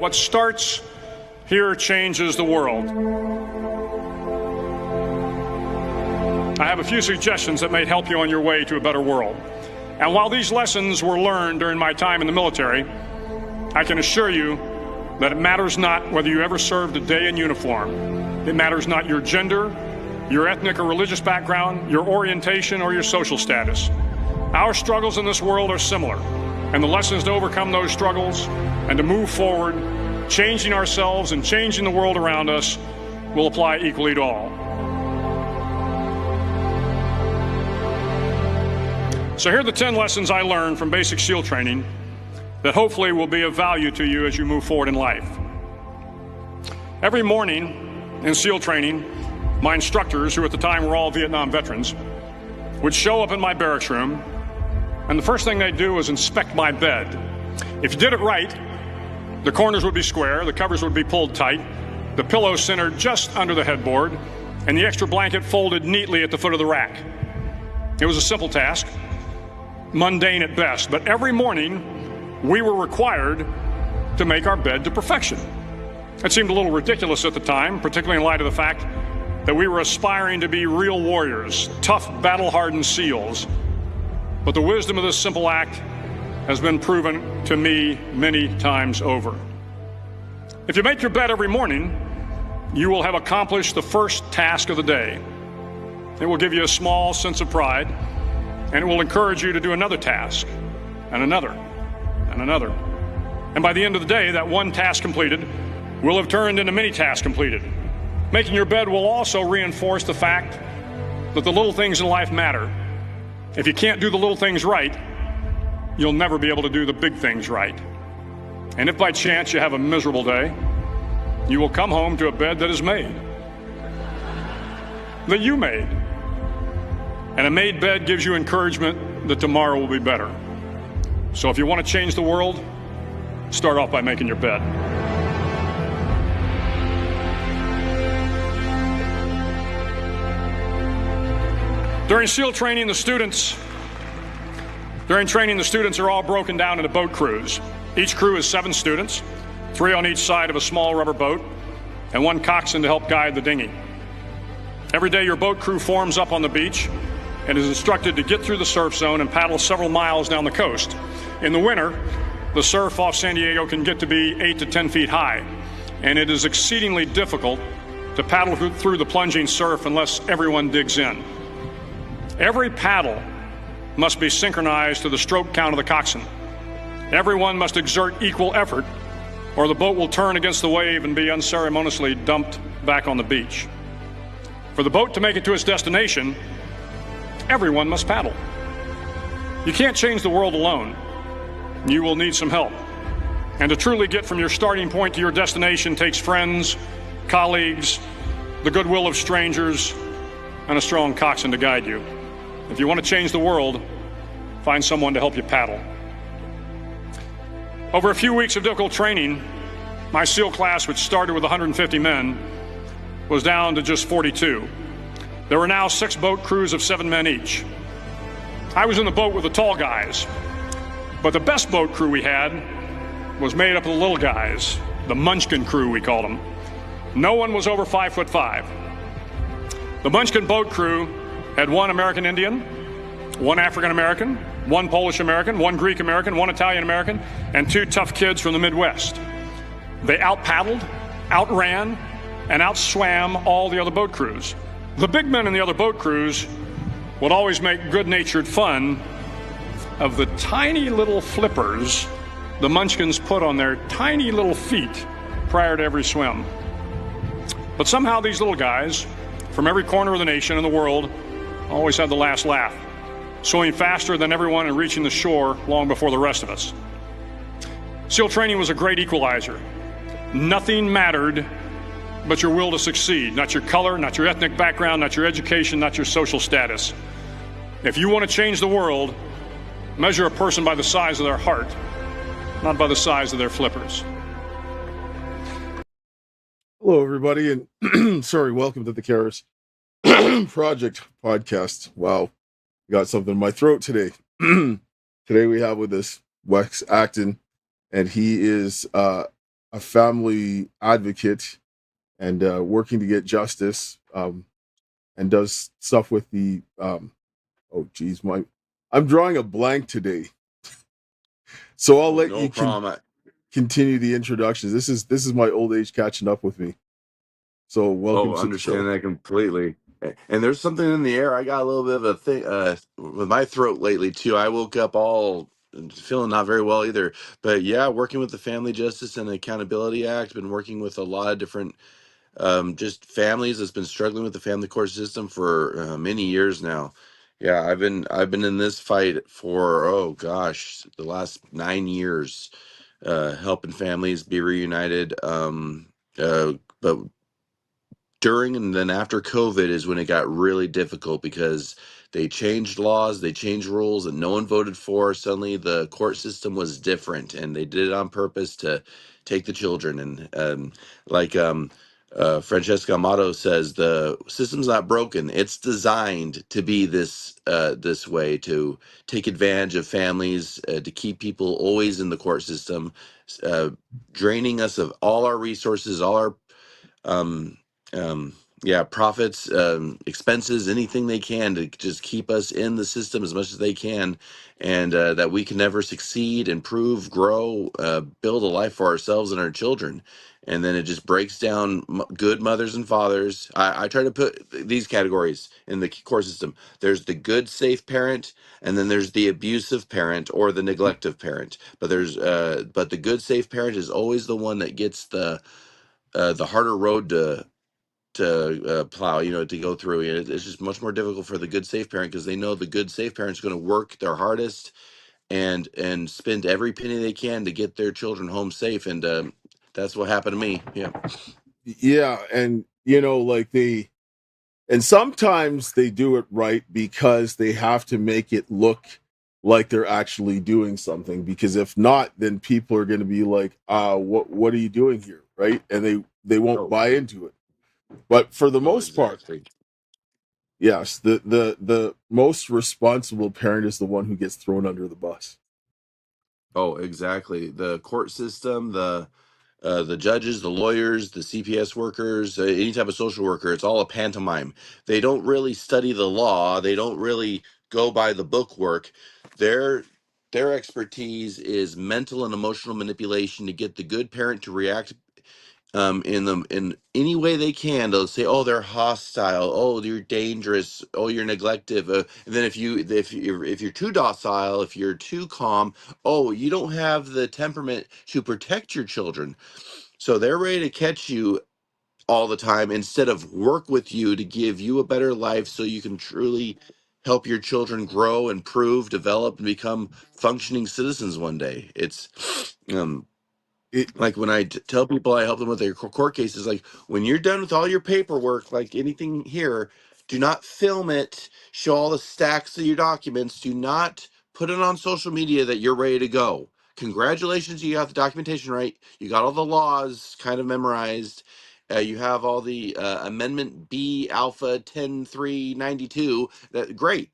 What starts here changes the world. I have a few suggestions that may help you on your way to a better world. And while these lessons were learned during my time in the military, I can assure you that it matters not whether you ever served a day in uniform. It matters not your gender, your ethnic or religious background, your orientation, or your social status. Our struggles in this world are similar, and the lessons to overcome those struggles and to move forward, changing ourselves and changing the world around us, will apply equally to all. So here are the 10 lessons I learned from basic SEAL training that hopefully will be of value to you as you move forward in life. Every morning in SEAL training, my instructors, who at the time were all Vietnam veterans, would show up in my barracks room, and the first thing they'd do was inspect my bed. If you did it right, the corners would be square, the covers would be pulled tight, the pillow centered just under the headboard, and the extra blanket folded neatly at the foot of the rack. It was a simple task, mundane at best, but every morning we were required to make our bed to perfection. It seemed a little ridiculous at the time, particularly in light of the fact that we were aspiring to be real warriors, tough, battle-hardened SEALs. But the wisdom of this simple act has been proven to me many times over. If you make your bed every morning, you will have accomplished the first task of the day. It will give you a small sense of pride, and it will encourage you to do another task, and another, and another. And by the end of the day, that one task completed will have turned into many tasks completed. Making your bed will also reinforce the fact that the little things in life matter. If you can't do the little things right, you'll never be able to do the big things right. And if by chance you have a miserable day, you will come home to a bed that is made, that you made. And a made bed gives you encouragement that tomorrow will be better. So if you want to change the world, start off by making your bed. During SEAL training, the students are all broken down into boat crews. Each crew is 7 students, 3 on each side of a small rubber boat, and 1 coxswain to help guide the dinghy. Every day, your boat crew forms up on the beach and is instructed to get through the surf zone and paddle several miles down the coast. In the winter, the surf off San Diego can get to be 8 to 10 feet high, and it is exceedingly difficult to paddle through the plunging surf unless everyone digs in. Every paddle must be synchronized to the stroke count of the coxswain. Everyone must exert equal effort, or the boat will turn against the wave and be unceremoniously dumped back on the beach. For the boat to make it to its destination, everyone must paddle. You can't change the world alone. You will need some help. And to truly get from your starting point to your destination takes friends, colleagues, the goodwill of strangers, and a strong coxswain to guide you. If you want to change the world, find someone to help you paddle. Over a few weeks of difficult training, my SEAL class, which started with 150 men, was down to just 42. There were now 6 boat crews of 7 men each. I was in the boat with the tall guys, but the best boat crew we had was made up of the little guys, the Munchkin crew, we called them. No one was over 5'5". The Munchkin boat crew had 1 American Indian, 1 African American, 1 Polish American, 1 Greek American, 1 Italian American, and 2 tough kids from the Midwest. They out-paddled, outran, and outswam all the other boat crews. The big men in the other boat crews would always make good-natured fun of the tiny little flippers the Munchkins put on their tiny little feet prior to every swim. But somehow these little guys from every corner of the nation and the world always had the last laugh, swimming faster than everyone and reaching the shore long before the rest of us. SEAL training was a great equalizer. Nothing mattered but your will to succeed, not your color, not your ethnic background, not your education, not your social status. If you want to change the world, measure a person by the size of their heart, not by the size of their flippers. Hello, everybody, and sorry, welcome to the Karis Project podcast. Wow, got something in my throat today. Today we have with us Wes Acton, and he is a family advocate and working to get justice, and does stuff with the oh geez, I'm drawing a blank today. So I'll Oh, let no you problem. continue the introductions. This is my old age catching up with me. So welcome Oh, to the show. understand that completely. And there's something in the air. I got a little bit of a thing with my throat lately too. I woke up all feeling not very well either. But yeah, working with the Family Justice and Accountability Act, been working with a lot of different just families that's been struggling with the family court system for many years now. Yeah, I've been in this fight for, oh gosh, the last 9 years, helping families be reunited. But during and then after COVID is when it got really difficult because they changed laws, they changed rules that no one voted for. Suddenly the court system was different, and they did it on purpose to take the children. And like Francesca Amato says, the system's not broken. It's designed to be this way, to take advantage of families, to keep people always in the court system, uh, draining us of all our resources, all our um, yeah, profits, expenses, anything they can to just keep us in the system as much as they can, and that we can never succeed, improve, grow, build a life for ourselves and our children. And then it just breaks down good mothers and fathers. I try to put these categories in the core system. There's the good, safe parent, and then there's the abusive parent or the neglective parent. But the good, safe parent is always the one that gets the harder road to plow, to go through. And it's just much more difficult for the good safe parent because they know the good safe parent's going to work their hardest and spend every penny they can to get their children home safe. And that's what happened to me. Yeah. Yeah, and like and sometimes they do it right because they have to make it look like they're actually doing something, because if not, then people are going to be like, what are you doing here, right? And they won't Oh, buy into it. But for the oh, most part, exactly. yes, the most responsible parent is the one who gets thrown under the bus. Oh, exactly. The court system, the judges, the lawyers, the CPS workers, any type of social worker, it's all a pantomime. They don't really study the law. They don't really go by the book work. Their their expertise is mental and emotional manipulation to get the good parent to react in any way they can. They'll say, oh, they're hostile, oh, you're dangerous, oh, you're neglective, and then if you're too docile, if you're too calm, oh, you don't have the temperament to protect your children. So they're ready to catch you all the time instead of work with you to give you a better life so you can truly help your children grow, improve, develop, and become functioning citizens one day. It's It, like when I tell people I help them with their court cases, like when you're done with all your paperwork, like anything here, do not film it, show all the stacks of your documents, do not put it on social media that you're ready to go. Congratulations, you got the documentation right, you got all the laws kind of memorized, you have all the amendment B alpha 10392. That great.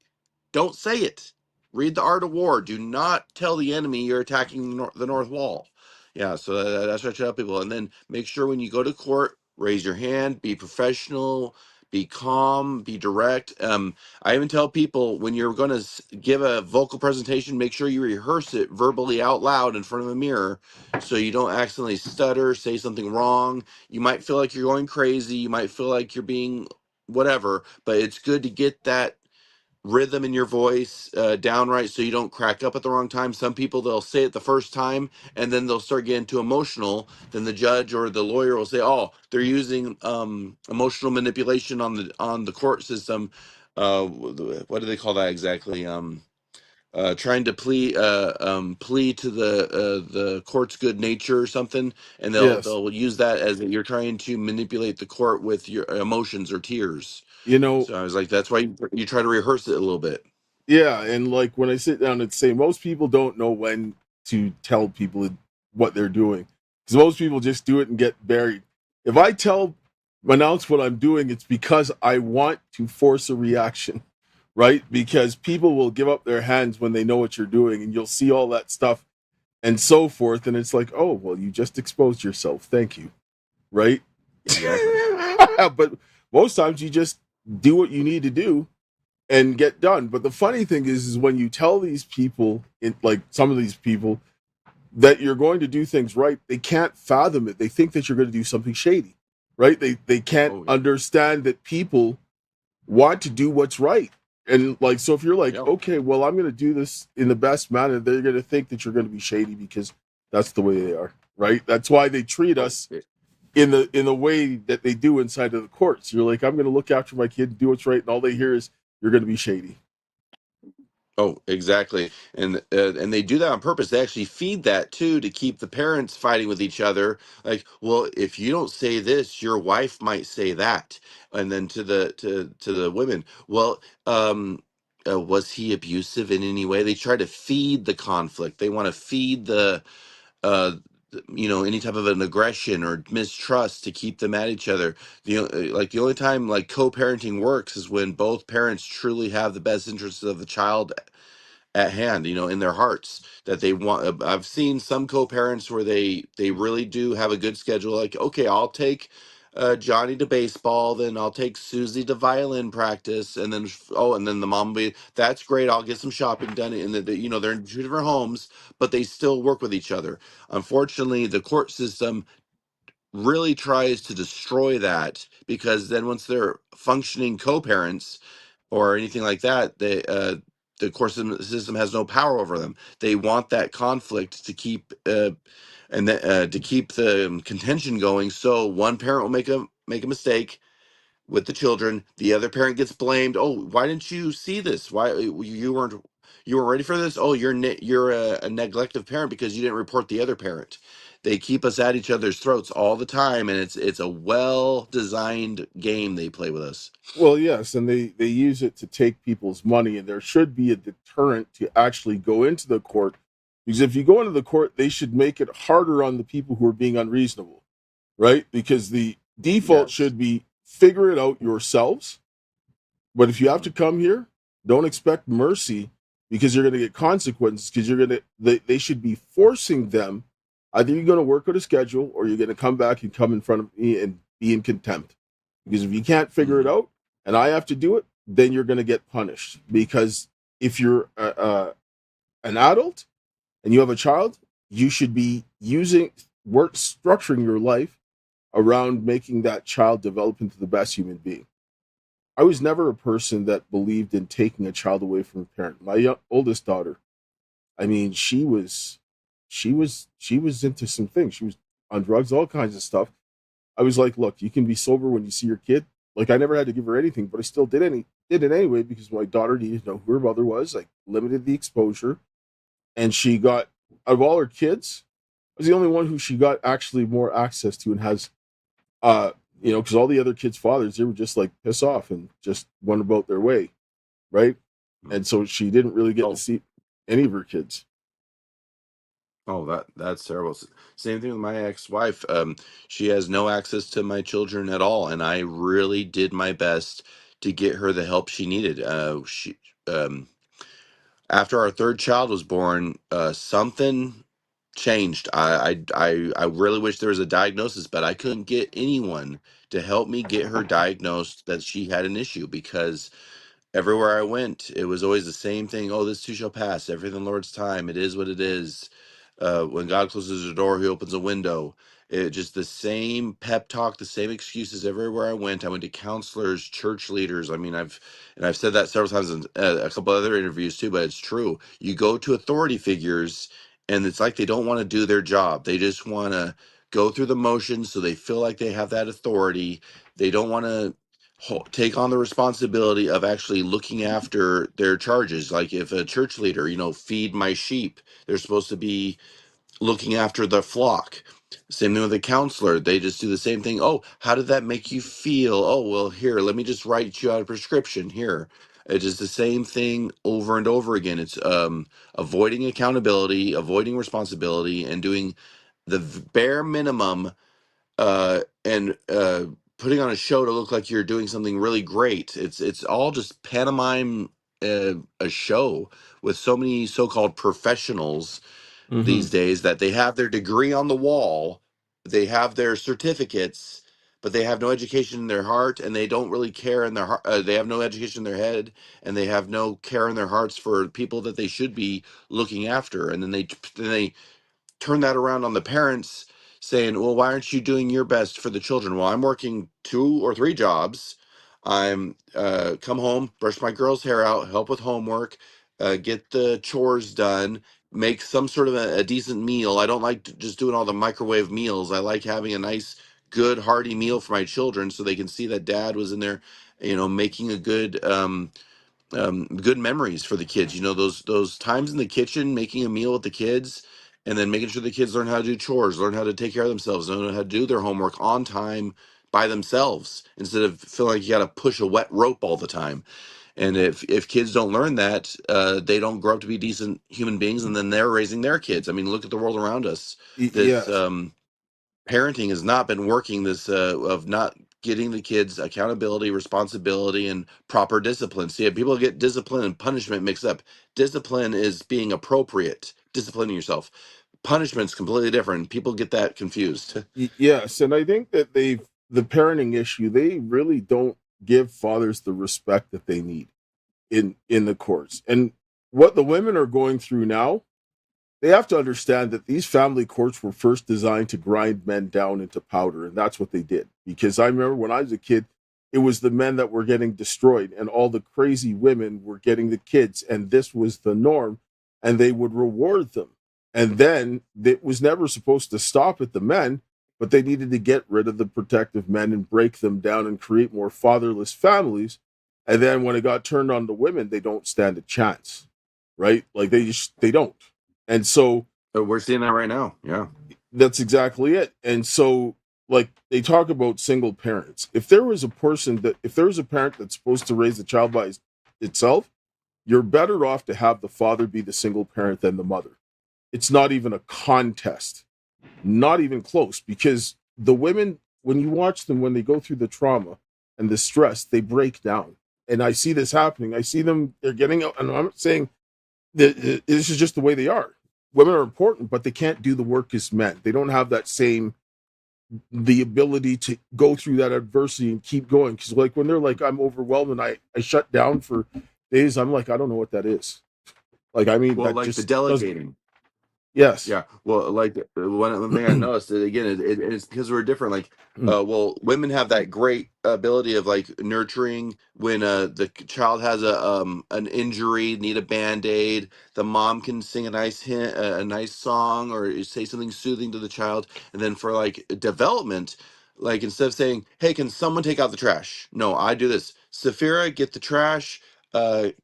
Don't say it. Read the art of war. Do not tell the enemy you're attacking the north wall. Yeah, so that's what I tell people. And then make sure when you go to court, raise your hand, be professional, be calm, be direct. I even tell people when you're going to give a vocal presentation, make sure you rehearse it verbally out loud in front of a mirror so you don't accidentally stutter, say something wrong. You might feel like you're going crazy. You might feel like you're being whatever, but it's good to get that rhythm in your voice downright so you don't crack up at the wrong time. Some people, they'll say it the first time and then they'll start getting too emotional. Then the judge or the lawyer will say, oh, they're using emotional manipulation on the court system. What do they call that exactly? Trying to plea to the court's good nature or something, and they'll yes, they'll use that as that you're trying to manipulate the court with your emotions or tears. you know, So I was like, that's why you try to rehearse it a little bit. yeah, and like when I sit down and say, most people don't know when to tell people what they're doing, because most people just do it and get buried. If I announce what I'm doing, it's because I want to force a reaction, right? Because people will give up their hands when they know what you're doing, and you'll see all that stuff and so forth. And it's like, oh, well, you just exposed yourself. Thank you. Right. Exactly. But most times you just do what you need to do and get done. But the funny thing is when you tell these people, like some of these people, that you're going to do things right, they can't fathom it. They think that you're going to do something shady, right? They can't Oh yeah. understand that people want to do what's right. And like, so if you're like, Yep. okay, well, I'm going to do this in the best manner, they're going to think that you're going to be shady because that's the way they are, right? That's why they treat Oh, us in the way that they do inside of the courts. You're like, I'm going to look after my kid and do what's right, and all they hear is you're going to be shady. oh, exactly. And they do that on purpose. They actually feed that too to keep the parents fighting with each other. Like, well, if you don't say this, your wife might say that. And then to the women, well, was he abusive in any way? They try to feed the conflict. They want to feed uh any type of an aggression or mistrust to keep them at each other. The only time like co-parenting works is when both parents truly have the best interests of the child at hand, in their hearts, that they want. I've seen some co-parents where they really do have a good schedule, like, okay, I'll take Johnny to baseball, then I'll take Susie to violin practice, and then and then the mom will be, that's great, I'll get some shopping done, and they're in two different homes, but they still work with each other. Unfortunately, the court system really tries to destroy that, because then once they're functioning co-parents or anything like that, the court system has no power over them. They want that conflict to keep to keep the contention going. So one parent will make a mistake with the children. The other parent gets blamed. Oh, why didn't you see this? Why you weren't ready for this? Oh, you're a neglective parent because you didn't report the other parent. They keep us at each other's throats all the time, and it's a well designed game they play with us. Well, yes, and they use it to take people's money, and there should be a deterrent to actually go into the court, because if you go into the court, they should make it harder on the people who are being unreasonable, right? Because the default Yes. should be figure it out yourselves. But if you have Mhm. to come here, don't expect mercy, because you're going to get consequences. Because they should be forcing them. Either you're going to work on a schedule, or you're going to come back and come in front of me and be in contempt. Because if you can't figure it Mhm. out, and I have to do it, then you're going to get punished. Because if you're an adult and you have a child, you should be using work structuring your life around making that child develop into the best human being. I was never a person that believed in taking a child away from a parent. My oldest daughter, I mean, she was into some things. She was on drugs, all kinds of stuff. I was like, look, you can be sober when you see your kid. Like, I never had to give her anything, but I still did it anyway, because my daughter needed to know who her mother was. I limited the exposure, and she got, out of all her kids, I was the only one who she got actually more access to, and has uh because all the other kids' fathers, they were just like piss off and just went about their way, right? Mhm. And so she didn't really get to Oh, see any of her kids. oh, that's terrible. Same thing with my ex-wife. She has no access to my children at all, and I really did my best to get her the help she needed. Um, After our third child was born, something changed. I really wish there was a diagnosis, but I couldn't get anyone to help me get her diagnosed that she had an issue, because everywhere I went, it was always the same thing. Oh, this too shall pass. Everything in the Lord's time. It is what it is. When God closes a door, He opens a window. It just the same pep talk, the same excuses everywhere I went. I went to counselors, church leaders. I mean, I've said that several times in a couple other interviews too, but it's true. You go to authority figures, and it's like they don't want to do their job. They just want to go through the motions, so they feel like they have that authority. They don't want to take on the responsibility of actually looking after their charges. Like if a church leader, feed my sheep, they're supposed to be looking after the flock. Same thing with a counselor. They just do the same thing. Oh, how did that make you feel? Oh, well, here, let me just write you out a prescription here. It's just the same thing over and over again. It's avoiding accountability, avoiding responsibility, and doing the bare minimum, and putting on a show to look like you're doing something really great. It's all just pantomime, a show with so many so-called professionals, Hmm. these days, that they have their degree on the wall, they have their certificates, but they have no education in their heart, and they don't really care in their heart. They have no education in their head, and they have no care in their hearts for people that they should be looking after. And then they turn that around on the parents, saying, well, why aren't you doing your best for the children? Well, I'm working 2 or 3 jobs. I'm come home, brush my girl's hair out, help with homework, get the chores done, make some sort of a decent meal. I don't like just doing all the microwave meals. I like having a nice, good, hearty meal for my children, so they can see that dad was in there, making a good memories for the kids. Those times in the kitchen, making a meal with the kids, and then making sure the kids learn how to do chores, learn how to take care of themselves, learn how to do their homework on time by themselves, instead of feeling like you got to push a wet rope all the time. And if kids don't learn that, they don't grow up to be decent human beings, and then they're raising their kids. I mean, look at the world around us. This Yes. parenting has not been working, this of not getting the kids accountability, responsibility, and proper discipline. See, people get discipline and punishment mixed up. Discipline is being appropriate, disciplining yourself. Punishment's completely different. People get that confused. Yes, and I think that the parenting issue, they really don't give fathers the respect that they need in the courts. And what the women are going through now, they have to understand that these family courts were first designed to grind men down into powder, and that's what they did. Because I remember when I was a kid, it was the men that were getting destroyed, and all the crazy women were getting the kids, and this was the norm, and they would reward them. And then it was never supposed to stop at the men, but they needed to get rid of the protective men and break them down and create more fatherless families. And then when it got turned on the women, they don't stand a chance, right? Like they don't. And so But we're seeing that right now. Yeah. that's exactly it. And so, like, they talk about single parents. If there was a parent that's supposed to raise the child by itself, you're better off to have the father be the single parent than the mother. It's not even a contest, not even close, because the women, when you watch them, when they go through the trauma and the stress, they break down. And I see this happening. I see them, they're getting out, and I'm not saying this is just the way they are. Women are important, but they can't do the work as men. They don't have that same the ability to go through that adversity and keep going. Because like when they're like, I'm overwhelmed and I shut down for days, I'm like, I don't know what that is. Like, I mean, Well, that like the just doesn't. delegating. Yes. Yeah, well, like one thing I noticed that again, it's because we're different. Like, well, women have that great ability of like nurturing when the child has an injury, need a band-aid. The mom can sing a nice a nice song, or say something soothing to the child. And then for like development, like instead of saying, "Hey, can someone take out the trash?" No, I do this. Safira, get the trash.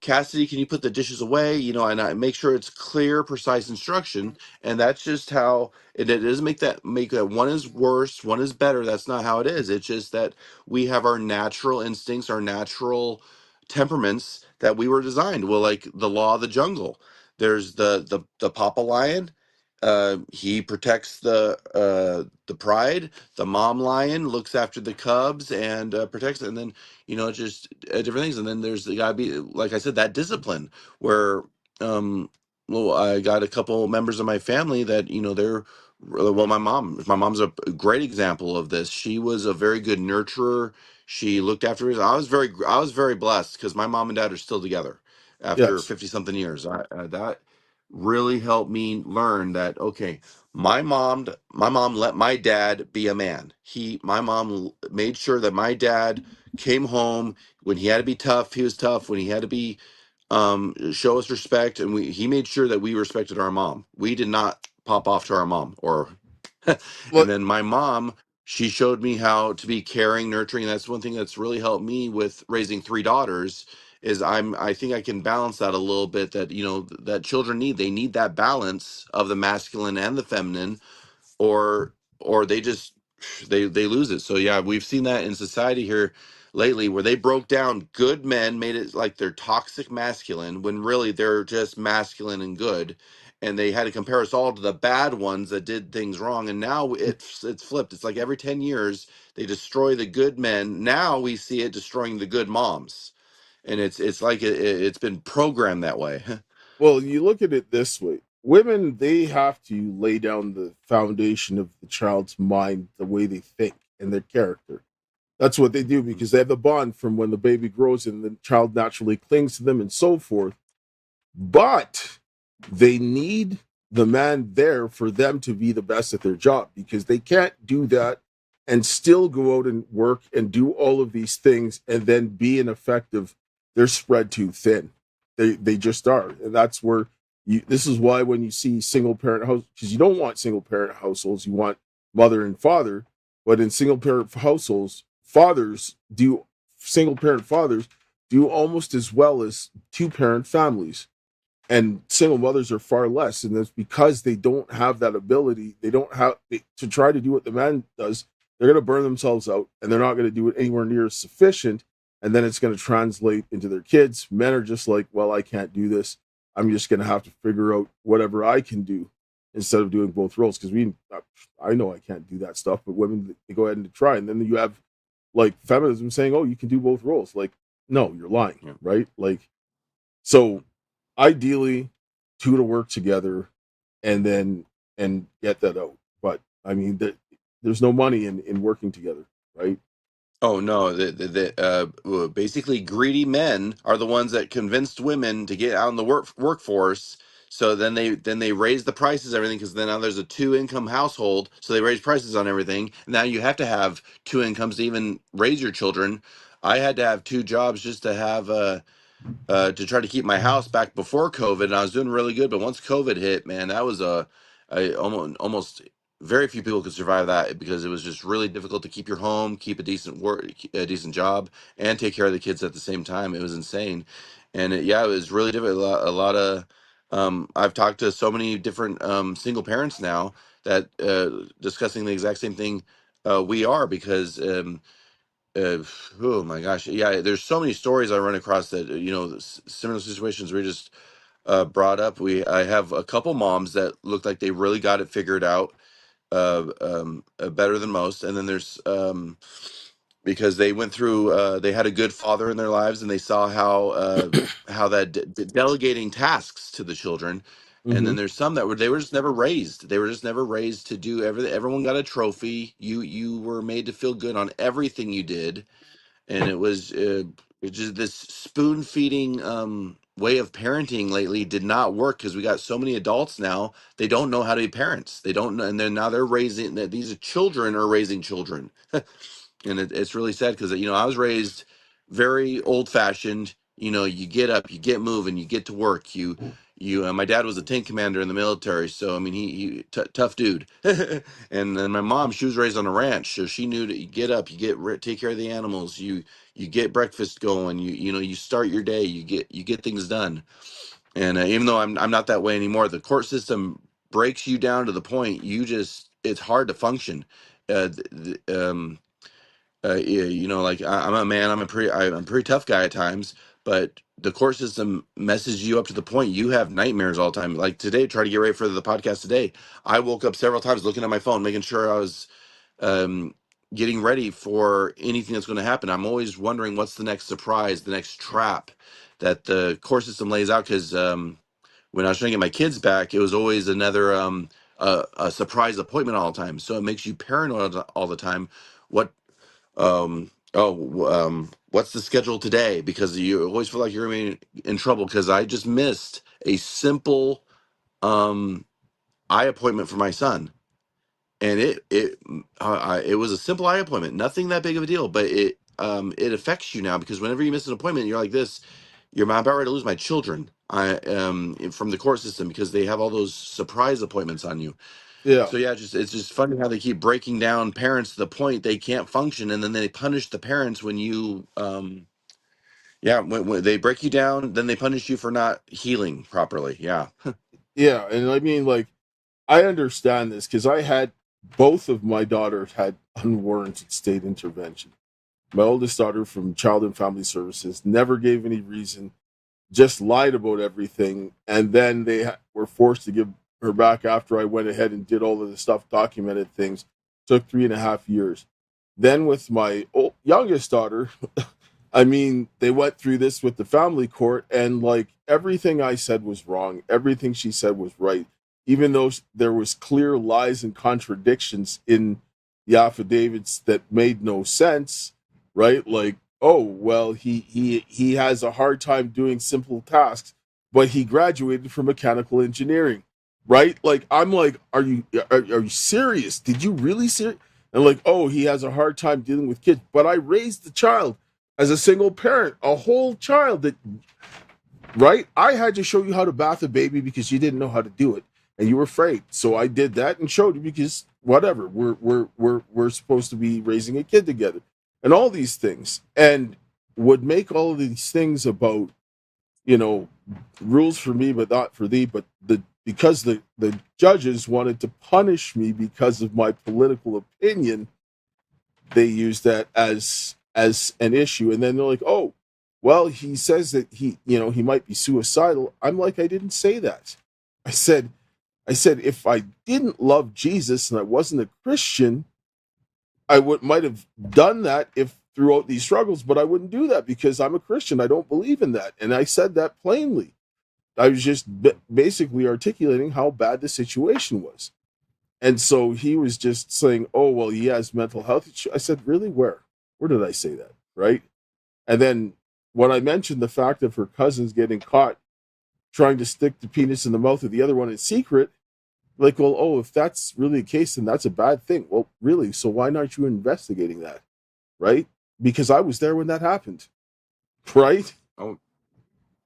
Cassidy, can you put the dishes away? And I make sure it's clear, precise instruction. And that's just how it doesn't make that one is worse, one is better. That's not how it is. It's just that we have our natural instincts, our natural temperaments that we were designed. Well, like the law of the jungle. There's the papa lion. He protects the pride. The mom lion looks after the cubs and protects it. And then just different things. And then there's the gotta be, like I said, that discipline where um well, I got a couple members of my family that they're well. My mom's a great example of this. She was a very good nurturer. She looked after me. I was very blessed because my mom and dad are still together after Yes. 50 something years. That really helped me learn that, okay, my mom let my dad be a man. My mom made sure that my dad came home when he had to be tough. He was tough when he had to be show us respect, and he made sure that we respected our mom. We did not pop off to our mom, or and Well, then my mom, she showed me how to be caring, nurturing. That's one thing that's really helped me with raising 3 daughters, is I think I can balance that a little bit, that that children need. They need that balance of the masculine and the feminine, or they just they lose it. So yeah, we've seen that in society here lately, where they broke down good men, made it like they're toxic masculine, when really they're just masculine and good. And they had to compare us all to the bad ones that did things wrong. And now it's flipped. It's like every 10 years they destroy the good men. Now we see it destroying the good moms. And it's like it's been programmed that way. well, you look at it this way. women, they have to lay down the foundation of the child's mind, the way they think and their character. That's what they do because they have the bond from when the baby grows and the child naturally clings to them and so forth. But they need the man there for them to be the best at their job because they can't do that and still go out and work and do all of these things and then be ineffective. They're spread too thin. They just are. And that's where this is why when you see single parent house, because you don't want single parent households, you want mother and father. But in single parent households, single parent fathers do almost as well as two parent families, and single mothers are far less, and that's because they don't have that ability. They don't have to try to do what the man does. They're going to burn themselves out, and they're not going to do it anywhere near as sufficient, and then it's going to translate into their kids. Men are just like, well, I can't do this. I'm just going to have to figure out whatever I can do instead of doing both roles, because I know I can't do that stuff, but women, they go ahead and try, and then you have like feminism saying, oh, you can do both roles. Like, no, you're lying. Yeah. Right? Like, so ideally two to work together and get that out. But I mean, there's no money in working together, right? Oh no, basically greedy men are the ones that convinced women to get out in the workforce. So then they raise the prices, everything, because then now there's a two income household, so they raise prices on everything. Now you have to have two incomes to even raise your children. I had to have two jobs just to have to try to keep my house back before COVID, and I was doing really good. But once COVID hit, man, that was almost very few people could survive that because it was just really difficult to keep your home, keep a decent work, a decent job, and take care of the kids at the same time. It was insane, and yeah, it was really difficult. A lot of I've talked to so many different single parents now that discussing the exact same thing we are because. Uh, oh my gosh, yeah. There's so many stories I run across that similar situations we just brought up. I have a couple moms that look like they really got it figured out better than most, and then there's because they went through they had a good father in their lives and they saw how that delegating tasks to the children. And Mm-hmm. then there's some that they were just never raised. They were just never raised to do everything. Everyone got a trophy. You were made to feel good on everything you did, and it just this spoon feeding way of parenting lately did not work because we got so many adults now. They don't know how to be parents. They don't know, and then now they're raising that these children are raising children. And it's really sad because I was raised very old fashioned. You get up, you get moving, you get to work. My dad was a tank commander in the military, so I mean tough dude. And then my mom, she was raised on a ranch, so she knew that you get up, take care of the animals, you get breakfast going, you start your day, you get things done. And even though I'm not that way anymore, the court system breaks you down to the point it's hard to function. Yeah, like I'm a man. I'm a pretty tough guy at times, but the court system messes you up to the point you have nightmares all the time. Like today, try to get ready for the podcast today. I woke up several times looking at my phone, making sure I was um, getting ready for anything that's going to happen. I'm always wondering what's the next surprise, the next trap that the court system lays out. Because when I was trying to get my kids back, it was always another a surprise appointment all the time. So it makes you paranoid all the time. What what's the schedule today? Because you always feel like you're gonna be in trouble because I just missed a simple um eye appointment for my son. And it was a simple eye appointment, nothing that big of a deal, but it affects you now because whenever you miss an appointment, you're like this, I'm about ready to lose my children. From the court system because they have all those surprise appointments on you. Yeah. So yeah, it's just funny how they keep breaking down parents to the point they can't function, and then they punish the parents when when they break you down, then they punish you for not healing properly. Yeah. Yeah. And I mean, like, I understand this because I had both of my daughters had unwarranted state intervention. My oldest daughter from Child and Family Services never gave any reason, just lied about everything, and then they were forced to give her back after I went ahead and did all of the stuff, documented things. Took 3.5 years. Then with my youngest daughter, I mean, they went through this with the family court, and like everything I said was wrong. Everything she said was right, even though there was clear lies and contradictions in the affidavits that made no sense. Right? Like, oh well, he has a hard time doing simple tasks, but he graduated from mechanical engineering. Right? Like, I'm like, are you serious? Did you really serious? And like, oh, he has a hard time dealing with kids, but I raised the child as a single parent, a whole child that, right? I had to show you how to bath a baby because you didn't know how to do it and you were afraid. So I did that and showed you because whatever, we're supposed to be raising a kid together and all these things. And would make all of these things about, you know, rules for me but not for thee, but because the judges wanted to punish me because of my political opinion, they use that as an issue, and then they're like, oh well, he says that he might be suicidal. I'm like, I didn't say that. I said if I didn't love Jesus and I wasn't a Christian, I would might have done that if throughout these struggles, but I wouldn't do that because I'm a Christian. I don't believe in that, and I said that plainly. I was just basically articulating how bad the situation was. And so he was just saying, "Oh well, he has mental health issues." I said, "Really? Where? Where did I say that?" Right? And then when I mentioned the fact of her cousins getting caught trying to stick the penis in the mouth of the other one in secret, like, well, oh, if that's really the case, then that's a bad thing. Well, really? So why aren't you investigating that? Right? Because I was there when that happened. Right? Oh,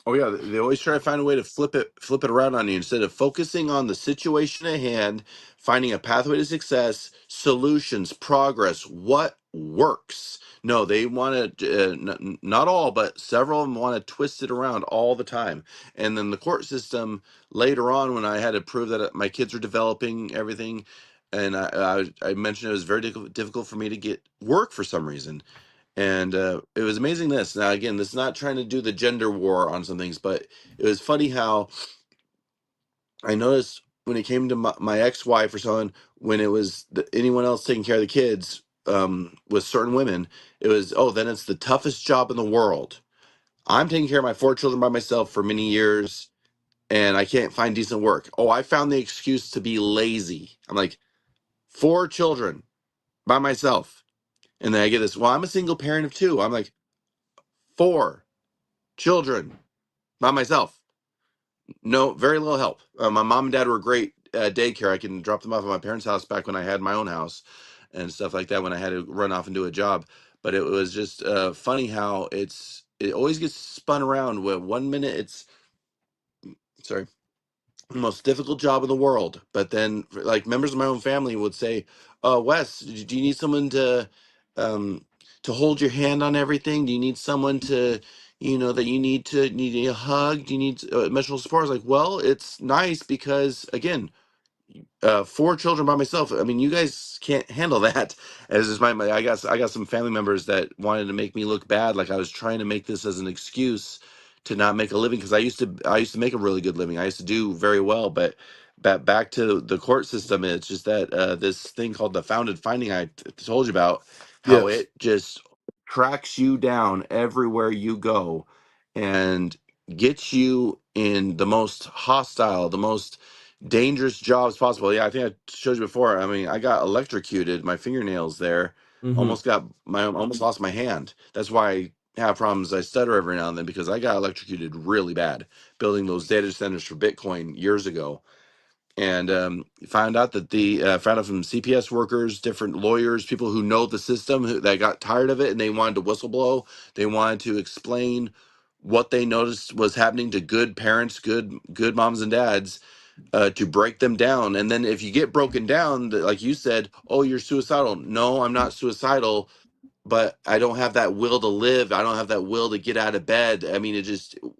Oh yeah, they always try to find a way to flip it around on you instead of focusing on the situation at hand, finding a pathway to success, solutions, progress, what works. No, they want to not all, but several of them want to twist it around all the time. And then the court system later on, when I had to prove that my kids were developing everything, and I mentioned it was very difficult for me to get work for some reason, and it was amazing. This now again, this is not trying to do the gender war on some things, but it was funny how I noticed when it came to my ex-wife or someone, when it was anyone else taking care of the kids, with certain women, it was, oh, then it's the toughest job in the world. I'm taking care of my 4 children by myself for many years, and I can't find decent work. Oh, I found the excuse to be lazy. I'm like, 4 children by myself, and then I get this, well, I'm a single parent of two. I'm like, 4 children by myself. No, very little help. My mom and dad were great daycare. I can drop them off at my parents' house back when I had my own house and stuff like that when I had to run off and do a job. But it was just funny how it always gets spun around. Where 1 minute it's, sorry, the most difficult job in the world, but then like members of my own family would say, Wes, do you need someone um to hold your hand on everything? Do you need someone to, that need a hug? Do you need emotional support? I was like, well, it's nice because again, 4 children by myself. I mean, you guys can't handle that. As is I got some family members that wanted to make me look bad, like I was trying to make this as an excuse to not make a living, because I used to make a really good living. I used to do very well, but back to the court system, it's just that this thing called the founded finding told you about, how Yes. it just tracks you down everywhere you go and gets you in the most hostile, the most dangerous jobs possible. Yeah, I think I showed you before. I mean, I got electrocuted, my fingernails there. Mm-hmm. Almost lost my hand. That's why I have problems. I stutter every now and then because I got electrocuted really bad building those data centers for Bitcoin years ago. And found out that found out from CPS workers, different lawyers, people who know the system, that got tired of it and they wanted to whistleblow. They wanted to explain what they noticed was happening to good parents, good moms and dads, to break them down. And then if you get broken down, like you said, oh, you're suicidal. No, I'm not suicidal, but I don't have that will to live. I don't have that will to get out of bed. I mean,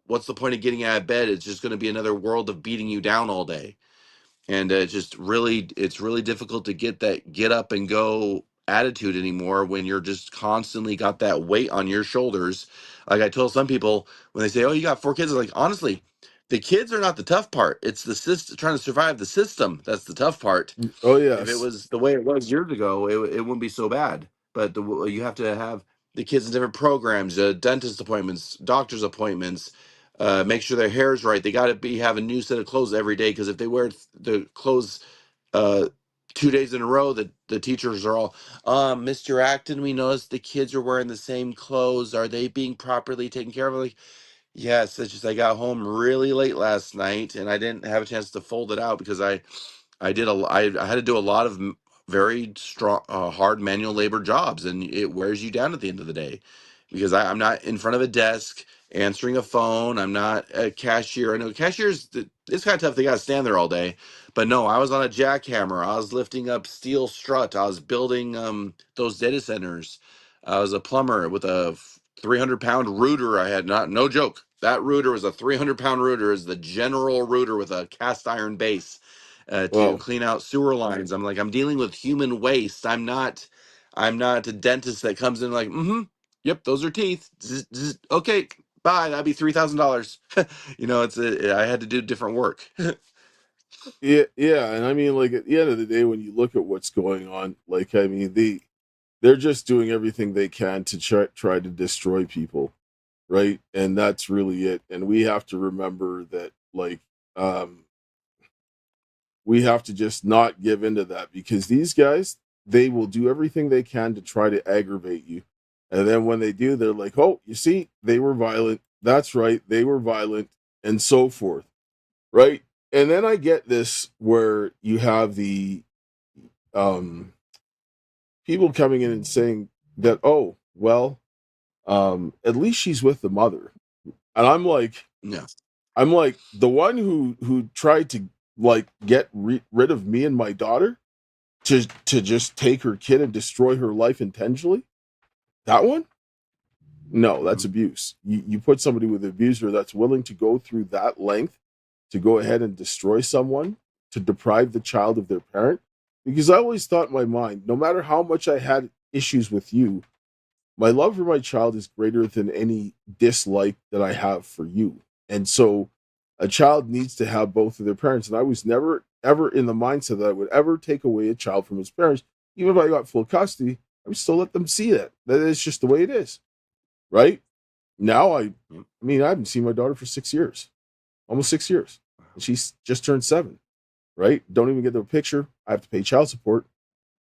what's the point of getting out of bed? It's just going to be another world of beating you down all day. And it's really difficult to get that get up and go attitude anymore when you're just constantly got that weight on your shoulders. Like I told some people when they say, oh, you got 4 kids, I'm like, honestly, the kids are not the tough part. It's the system, trying to survive the system, that's the tough part. Oh If it yes. was the way it was years ago, it wouldn't be so bad. But you have to have the kids in different programs, dentist appointments, doctor's appointments. Make sure their hair's right. They got to be have a new set of clothes every day, because if they wear the clothes uh 2 days in a row, the teachers are all, Mr. Acton, we noticed the kids are wearing the same clothes. Are they being properly taken care of? Like, yes, it's just I got home really late last night and I didn't have a chance to fold it out, because I had to do a lot of very strong, hard manual labor jobs, and it wears you down at the end of the day, because I'm not in front of a desk answering a phone. I'm not a cashier. I know cashiers, it's kind of tough. They got to stand there all day. But no, I was on a jackhammer. I was lifting up steel strut. I was building those data centers. I was a plumber with a 300-pound router. I had not, no joke. That router was a 300-pound router, is the general router with a cast iron base, to Wow. clean out sewer lines. I'm like, I'm dealing with human waste. I'm not a dentist that comes in like, yep, those are teeth. Zzz, zzz, okay, bye. That'd be $3,000. I had to do different work. Yeah, yeah, and I mean, like at the end of the day, when you look at what's going on, like I mean, they're just doing everything they can to try to destroy people, right? And that's really it. And we have to remember that, like, um, we have to just not give into that, because these guys, they will do everything they can to try to aggravate you, and then when they do, they're like, "Oh, you see, they were violent. That's right, they were violent," and so forth, right? And then I get this where you have the um people coming in and saying that, oh well, at least she's with the mother, and Yeah. I'm like the one who tried to like get rid of me and my daughter to just take her kid and destroy her life intentionally. That one, no, that's Mhm. abuse. You put somebody with an abuser that's willing to go through that length to go ahead and destroy someone, to deprive the child of their parent. Because I always thought in my mind, no matter how much I had issues with you, my love for my child is greater than any dislike that I have for you. And so a child needs to have both of their parents. And I was never, ever in the mindset that I would ever take away a child from his parents. Even if I got full custody, I would still let them see that. That is just the way it is. Right? Now, Yep. I mean, I haven't seen my daughter for 6 years, almost 6 years. And she's just turned 7. Right? Don't even get to a picture. I have to pay child support,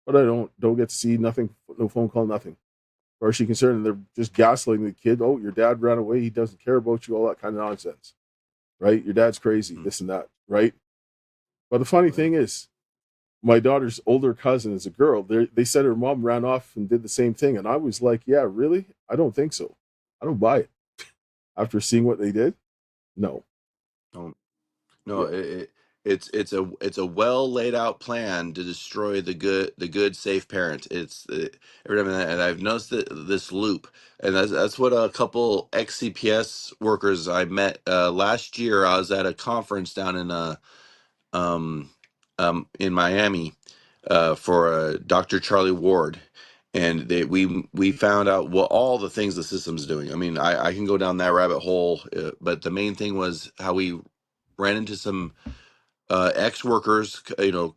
but I don't get to see nothing, no phone call, nothing. Or is she concerned? And they're just gaslighting the kid. Oh, your dad ran away. He doesn't care about you. All that kind of nonsense, right? Your dad's crazy. Mm. This and that, right? But the funny Oh, yeah. thing is, my daughter's older cousin is a girl. They said her mom ran off and did the same thing, and I was like, yeah, really? I don't think so. I don't buy it. After seeing what they did, no. Oh, no, Yeah, it's a well laid out plan to destroy the good safe parent. It's every time, and I've noticed this loop, and that's what a couple ex CPS workers I met last year. I was at a conference down um in Miami, for Dr. Charlie Ward, and we found out what all the things the system's doing. I mean, I can go down that rabbit hole, but the main thing was how we ran into some ex-workers,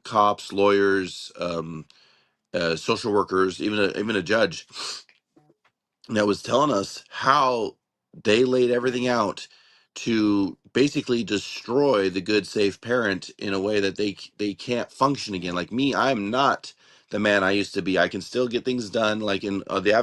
cops, lawyers, social workers, even a judge that was telling us how they laid everything out to basically destroy the good safe parent in a way that they can't function again. Like me, I'm not the man I used to be. I can still get things done, like in the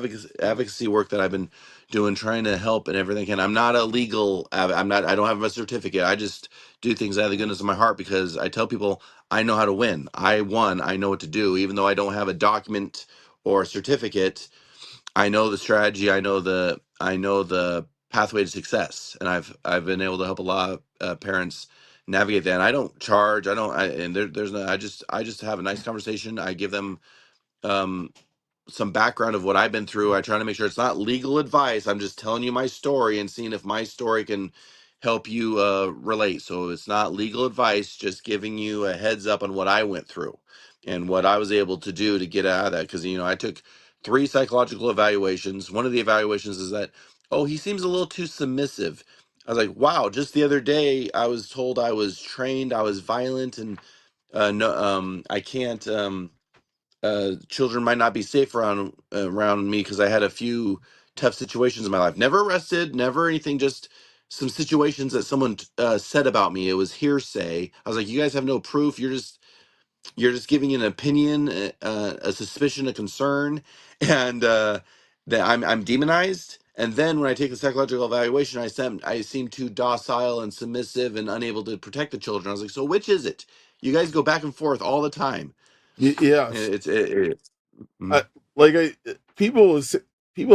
advocacy work that I've been doing, trying to help and everything. And I'm not a legal I'm not, I don't have a certificate. I just do things out of the goodness of my heart, because I tell people I know how to win. I won. I know what to do, even though I don't have a document or a certificate. I know the strategy. I know the pathway to success, and I've been able to help a lot of parents navigate that. And I don't charge. I don't. And there's no. I just have a nice conversation. I give them um, some background of what I've been through. I try to make sure it's not legal advice. I'm just telling you my story and seeing if my story can help you relate. So it's not legal advice, just giving you a heads up on what I went through and what I was able to do to get out of that. Because I took 3 psychological evaluations. One of the evaluations is that, oh, he seems a little too submissive. I was like, wow. Just the other day, I was told I was trained, I was violent, and no, I can't. Children might not be safe around me because I had a few tough situations in my life. Never arrested, never anything, just some situations that someone said about me. It was hearsay. I was like, you guys have no proof. You're just giving an opinion, a suspicion, a concern, and that I'm demonized. And then when I take the psychological evaluation, I seem too docile and submissive and unable to protect the children. I was like, so which is it? You guys go back and forth all the time. Yes. It's I, like I people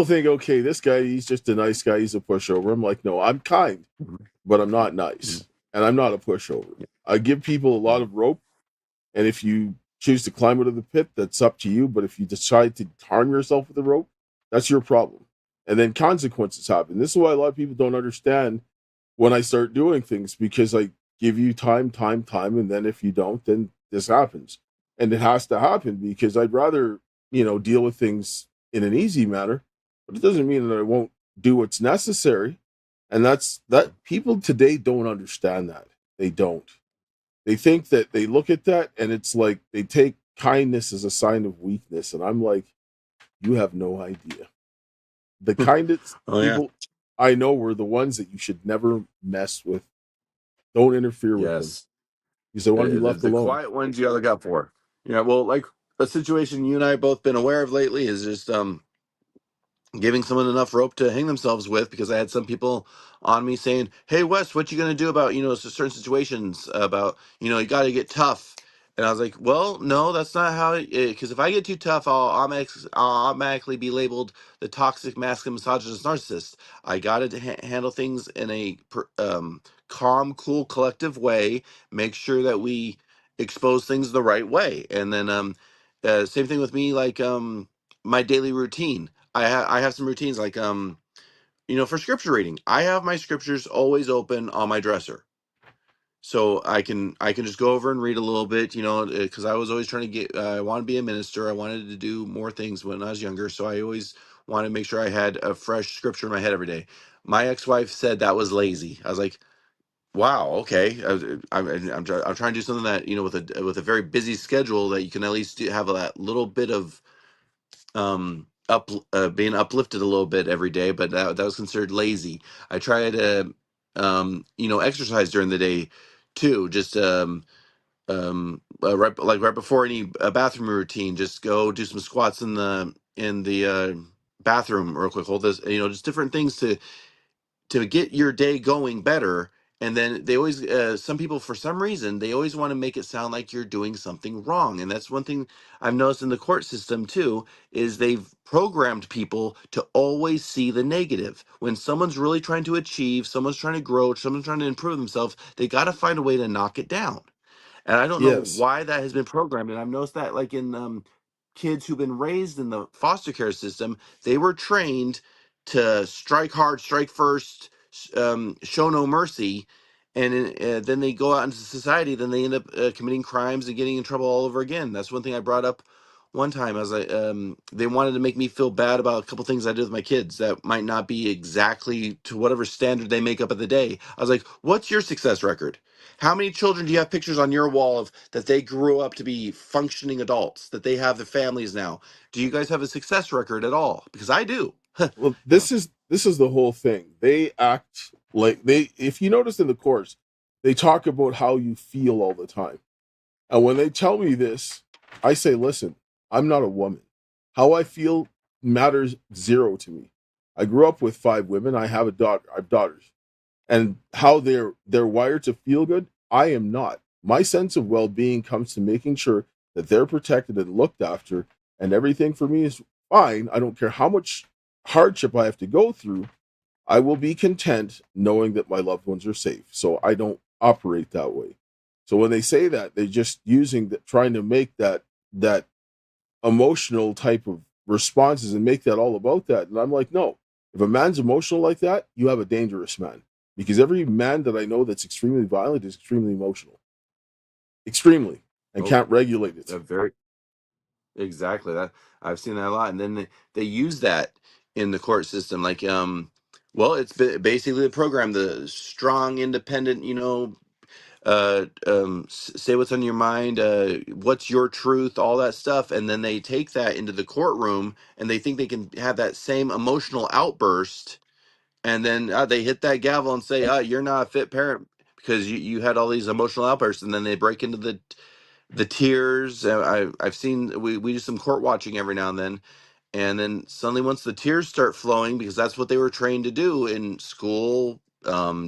think, okay, this guy, he's just a nice guy, he's a pushover. I'm like, no, I'm kind, but I'm not nice, and I'm not a pushover. I give people a lot of rope, and if you choose to climb out of the pit, that's up to you. But if you decide to harm yourself with the rope, that's your problem. And then consequences happen. This is why a lot of people don't understand when I start doing things, because I give you time, and then if you don't, then this happens. And it has to happen because I'd rather, deal with things in an easy manner, but it doesn't mean that I won't do what's necessary. And that's that people today don't understand that. They don't. They think that they look at that and it's like they take kindness as a sign of weakness. And I'm like, you have no idea. The kindest oh yeah, people I know were the ones that you should never mess with. Don't interfere with them yes. because they want to be The left the alone. quiet ones you gotta look out for. Yeah, well, like a situation you and I have both been aware of lately is just giving someone enough rope to hang themselves with, because I had some people on me saying, "Hey Wes, what you gonna do about certain situations, about you got to get tough." And I was like, "Well, no, that's not how. Because if I get too tough, I'll automatically be labeled the toxic masculine misogynist narcissist. I got to handle things in a calm, cool, collective way. Make sure that we expose things the right way, and then same thing with me, like my daily routine. I have some routines, like for scripture reading. I have my scriptures always open on my dresser, so I can just go over and read a little bit, because I was always trying to get. I want to be a minister. I wanted to do more things when I was younger, so I always wanted to make sure I had a fresh scripture in my head every day. My ex-wife said that was lazy. I was like, wow, okay. I'm trying to do something that with a very busy schedule, that you can at least have that little bit of up being uplifted a little bit every day, but that was considered lazy. I try to exercise during the day too, just right before any bathroom routine, just go do some squats in the bathroom real quick, hold this, just different things to get your day going better. And then they always some people, for some reason, they always want to make it sound like you're doing something wrong. And that's one thing I've noticed in the court system too, is they've programmed people to always see the negative. When someone's really trying to achieve, someone's trying to grow, someone's trying to improve themselves, they got to find a way to knock it down. And I don't know Yes. why that has been programmed. And I've noticed that, like, in kids who've been raised in the foster care system, they were trained to strike hard, strike first, show no mercy. And then they go out into society, then they end up committing crimes and getting in trouble all over again. That's one thing I brought up one time. As they wanted to make me feel bad about a couple things I did with my kids that might not be exactly to whatever standard they make up of the day. I was like, what's your success record? How many children do you have pictures on your wall of that they grew up to be functioning adults, that they have their families now? Do you guys have a success record at all? Because I do. Well, Yeah. this is the whole thing. They act like they. If you notice in the course, they talk about how you feel all the time. And when they tell me this, I say, listen, I'm not a woman. How I feel matters zero to me. I grew up with 5 women. I have a daughter. I have daughters. And how they're wired to feel good, I am not. My sense of well-being comes to making sure that they're protected and looked after, and everything for me is fine. I don't care how much hardship I have to go through. I will be content knowing that my loved ones are safe. So I don't operate that way. So when they say that, they're just using that, trying to make that emotional type of responses and make that all about that. And I'm like, no, if a man's emotional like that, you have a dangerous man. Because every man that I know that's extremely violent is extremely emotional, extremely, and Oh, can't regulate it. very exactly that. I've seen that a lot, and then they use that in the court system, like well, it's basically the program, the strong, independent, say what's on your mind, what's your truth, all that stuff, and then they take that into the courtroom and they think they can have that same emotional outburst, and then they hit that gavel and say, you're not a fit parent because you had all these emotional outbursts, and then they break into the tears. I've seen, we do some court watching every now and then suddenly once the tears start flowing, because that's what they were trained to do in school,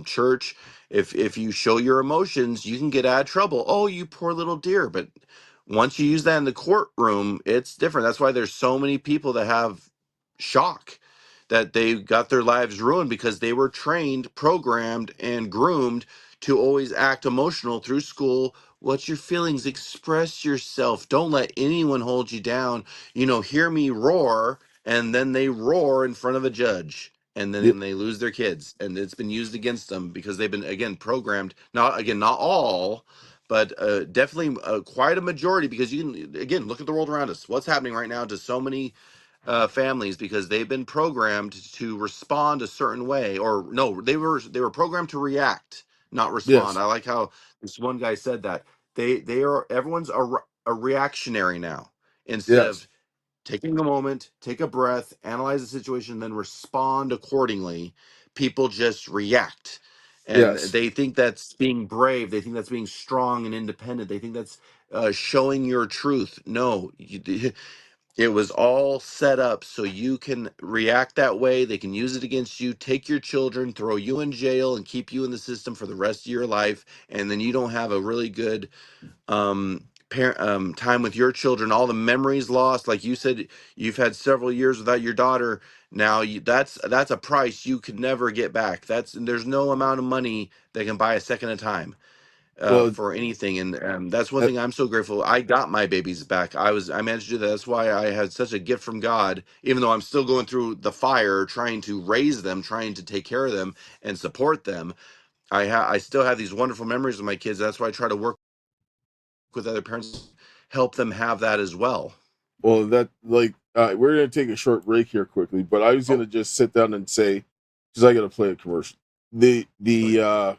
church, if you show your emotions you can get out of trouble. Oh, you poor little dear. But once you use that in the courtroom, it's different. That's why there's so many people that have shock, that they got their lives ruined because they were trained, programmed, and groomed to always act emotional through school. What's your feelings? Express yourself. Don't let anyone hold you down. Hear me roar. And then they roar in front of a judge. And Yeah, then they lose their kids. And it's been used against them because they've been, again, programmed. Not all, but definitely quite a majority, because you can, again, look at the world around us. What's happening right now to so many families, because they've been programmed to respond a certain way, or no, they were programmed to react, not respond. yes, I like how this one guy said that they are, everyone's a reactionary now, instead yes, of taking a moment, take a breath, analyze the situation, then respond accordingly. People just react. And yes. they think that's being brave. They think that's being strong and independent. They think that's showing your truth. No, it was all set up so you can react that way. They can use it against you, take your children, throw you in jail, and keep you in the system for the rest of your life. And then you don't have a really good time with your children. All the memories lost. Like you said, you've had several years without your daughter. Now that's a price you could never get back. There's no amount of money that can buy a second of time Well, for anything. And that's one uh, thing I'm so grateful. I got my babies back. I managed to do that. That's why I had such a gift from God, even though I'm still going through the fire, trying to raise them, trying to take care of them and support them. I still have these wonderful memories of my kids. That's why I try to work with other parents, help them have that as well. well, that like we're gonna take a short break here quickly, but I was Oh, gonna just sit down and say, because I gotta play a commercial. The go the ahead. uh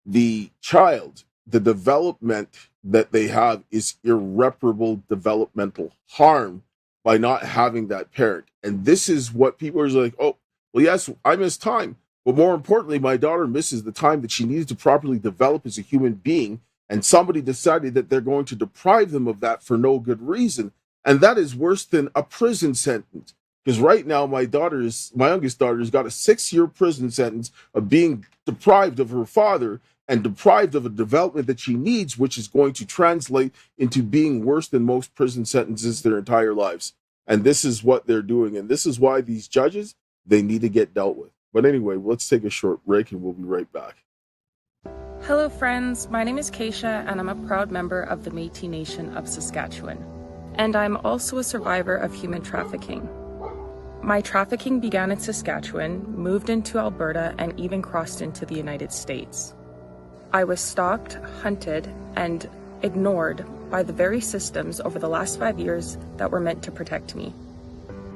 the child, the development that they have is irreparable developmental harm by not having that parent. And this is what people are like, oh, well, yes, I miss time. But more importantly, my daughter misses the time that she needs to properly develop as a human being. And somebody decided that they're going to deprive them of that for no good reason. And that is worse than a prison sentence. Because right now, my youngest daughter, has got a 6-year prison sentence of being deprived of her father and deprived of a development that she needs, which is going to translate into being worse than most prison sentences their entire lives. And this is what they're doing. And this is why these judges, they need to get dealt with. But anyway, let's take a short break and we'll be right back. Hello friends, my name is Keisha and I'm a proud member of the Métis Nation of Saskatchewan. And I'm also a survivor of human trafficking. My trafficking began in Saskatchewan, moved into Alberta, and even crossed into the United States. I was stalked, hunted, and ignored by the very systems over the last 5 years that were meant to protect me.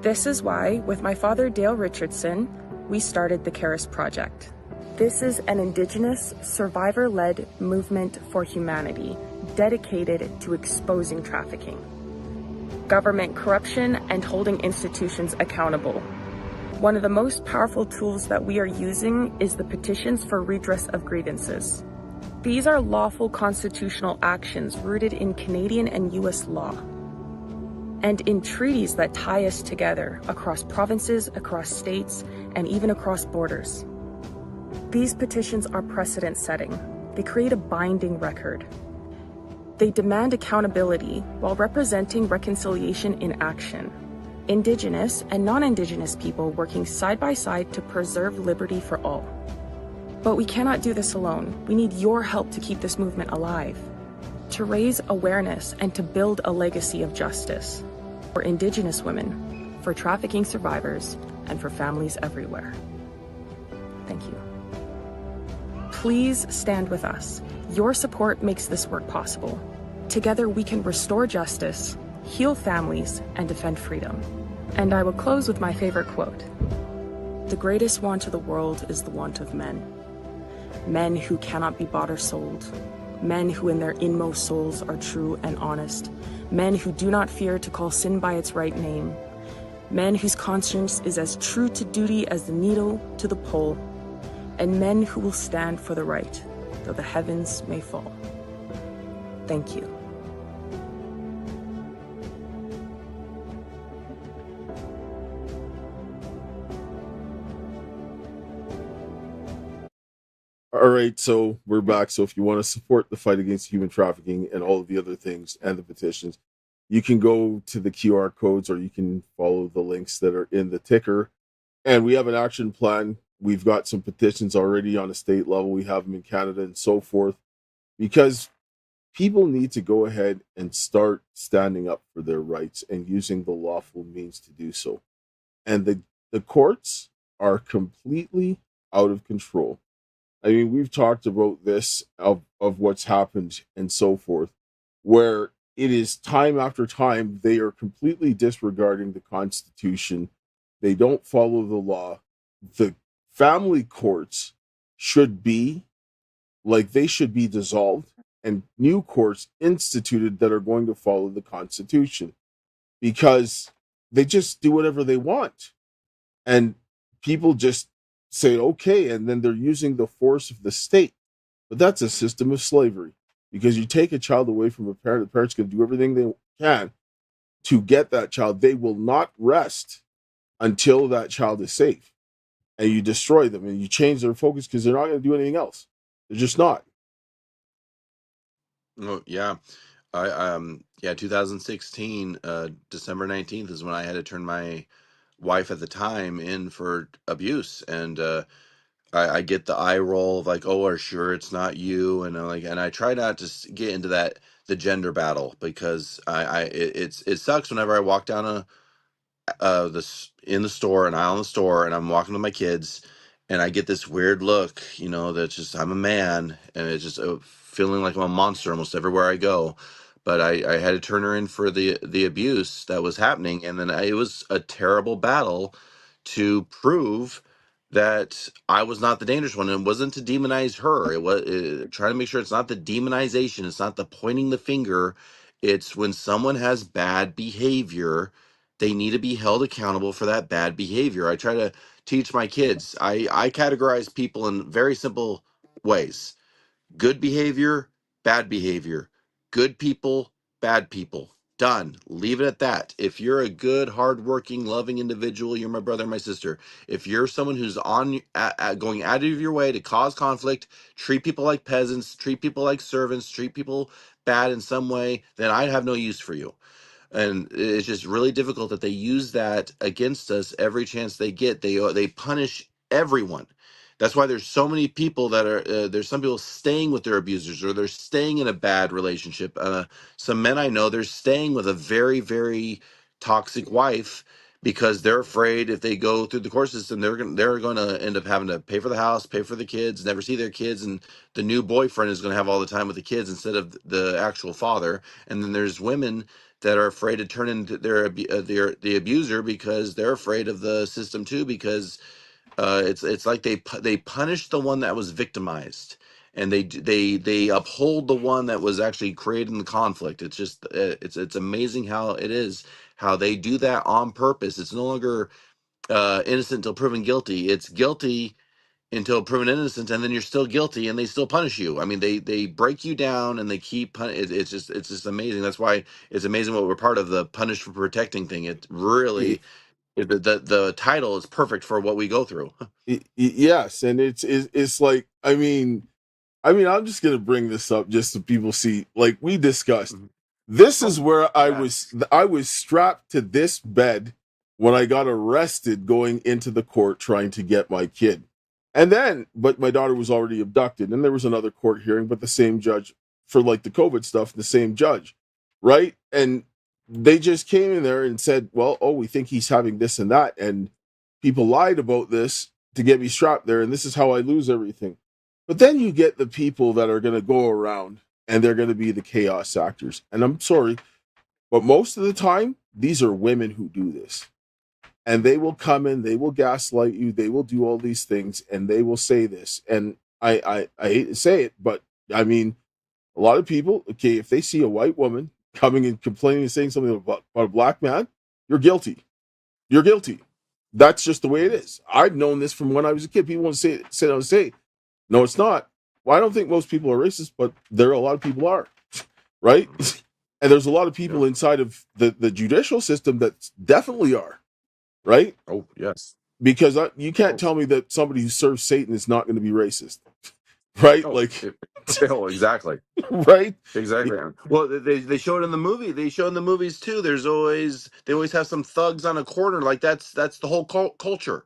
This is why, with my father Dale Richardson, we started the Caris Project. This is an Indigenous, survivor-led movement for humanity dedicated to exposing trafficking, government corruption, and holding institutions accountable. One of the most powerful tools that we are using is the petitions for redress of grievances. These are lawful constitutional actions rooted in Canadian and US law, and in treaties that tie us together across provinces, across states, and even across borders. These petitions are precedent-setting. They create a binding record. They demand accountability while representing reconciliation in action. Indigenous and non-Indigenous people working side by side to preserve liberty for all. But we cannot do this alone. We need your help to keep this movement alive, to raise awareness and to build a legacy of justice for Indigenous women, for trafficking survivors, and for families everywhere. Thank you. Please stand with us. Your support makes this work possible. Together we can restore justice, heal families, and defend freedom. And I will close with my favorite quote. The greatest want of the world is the want of men. men who cannot be bought or sold, men who in their inmost souls are true and honest, men who do not fear to call sin by its right name, men whose conscience is as true to duty as the needle to the pole, and men who will stand for the right, though the heavens may fall. Thank you. All right, so we're back. So if you want to support the fight against human trafficking and all of the other things and the petitions, you can go to the QR codes or you can follow the links that are in the ticker. And we have an action plan. We've got some petitions already on a state level. We have them in Canada and so forth, because people need to go ahead and start standing up for their rights and using the lawful means to do so. And the courts are completely out of control. I mean, we've talked about this of what's happened and so forth, where it is time after time they are completely disregarding the Constitution. They don't follow the law. The family courts should be they should be dissolved and new courts instituted that are going to follow the Constitution, because they just do whatever they want. And people just say, okay, and then they're using the force of the state. But that's a system of slavery, because you take a child away from a parent, the parent's going to do everything they can to get that child. They will not rest until that child is safe. And you destroy them and you change their focus because they're not going to do anything else. They're just not. Oh, yeah. 2016, December 19th is when I had to turn my wife at the time in for abuse. And I get the eye roll of like, oh, are sure it's not you? And I'm like, and I try not to get into the gender battle, because it sucks whenever I walk down this in the store, an aisle in the store, and I'm walking with my kids, and I get this weird look, that's just I'm a man, and it's just feeling like I'm a monster almost everywhere I go. But I had to turn her in for the abuse that was happening, and then it was a terrible battle to prove that I was not the dangerous one. And it wasn't to demonize her. It was trying to make sure it's not the demonization. It's not the pointing the finger. It's when someone has bad behavior, they need to be held accountable for that bad behavior. I try to teach my kids. I categorize people in very simple ways: good behavior, bad behavior, good people, bad people. Done. Leave it at that. If you're a good, hardworking, loving individual, you're my brother, my sister. If you're someone who's going out of your way to cause conflict, treat people like peasants, treat people like servants, treat people bad in some way, then I have no use for you. And it's just really difficult that they use that against us every chance they get. They punish everyone. That's why there's so many people that are there's some people staying with their abusers, or they're staying in a bad relationship. Some men I know, they're staying with a very, very toxic wife, because they're afraid if they go through the court system, they're going to end up having to pay for the house, pay for the kids, never see their kids, and the new boyfriend is going to have all the time with the kids instead of the actual father. And then there's women that are afraid to turn into the abuser, because they're afraid of the system too, because it's like they punish the one that was victimized, and they uphold the one that was actually creating the conflict. It's just it's amazing how it is, how they do that on purpose. It's no longer innocent until proven guilty. It's guilty until proven innocent, and then you're still guilty, and they still punish you. I mean, they break you down, and they keep it's just amazing. That's why it's amazing what we're part of, the punish for protecting thing. It really the title is perfect for what we go through. Yes, and it's like, I'm just gonna bring this up just so people see. Like we discussed, Mhm. this is where Yeah. I was strapped to this bed when I got arrested going into the court trying to get my kid. And then, but my daughter was already abducted, and there was another court hearing, but the same judge for like the COVID stuff, the same judge, right? And they just came in there and said, well, oh, we think he's having this and that, and people lied about this to get me strapped there, and this is how I lose everything. But then you get the people that are going to go around and they're going to be the chaos actors. And I'm sorry, but most of the time, these are women who do this. And they will come in, they will gaslight you, they will do all these things, and they will say this. And I hate to say it, but I mean, a lot of people, okay, if they see a white woman coming and complaining and saying something about a black man, you're guilty. You're guilty. That's just the way it is. I've known this from when I was a kid. People want to say, no, it's not. Well, I don't think most people are racist, but there are a lot of people are, right? And there's a lot of people Yeah. inside of the judicial system that definitely are, right? Oh, yes. Because you can't Oh, tell me that somebody who serves Satan is not going to be racist, right? oh, Like, oh, exactly. right? Exactly. Well, they show it in the movie. They show in the movies too. They always have some thugs on a corner. Like that's the whole culture.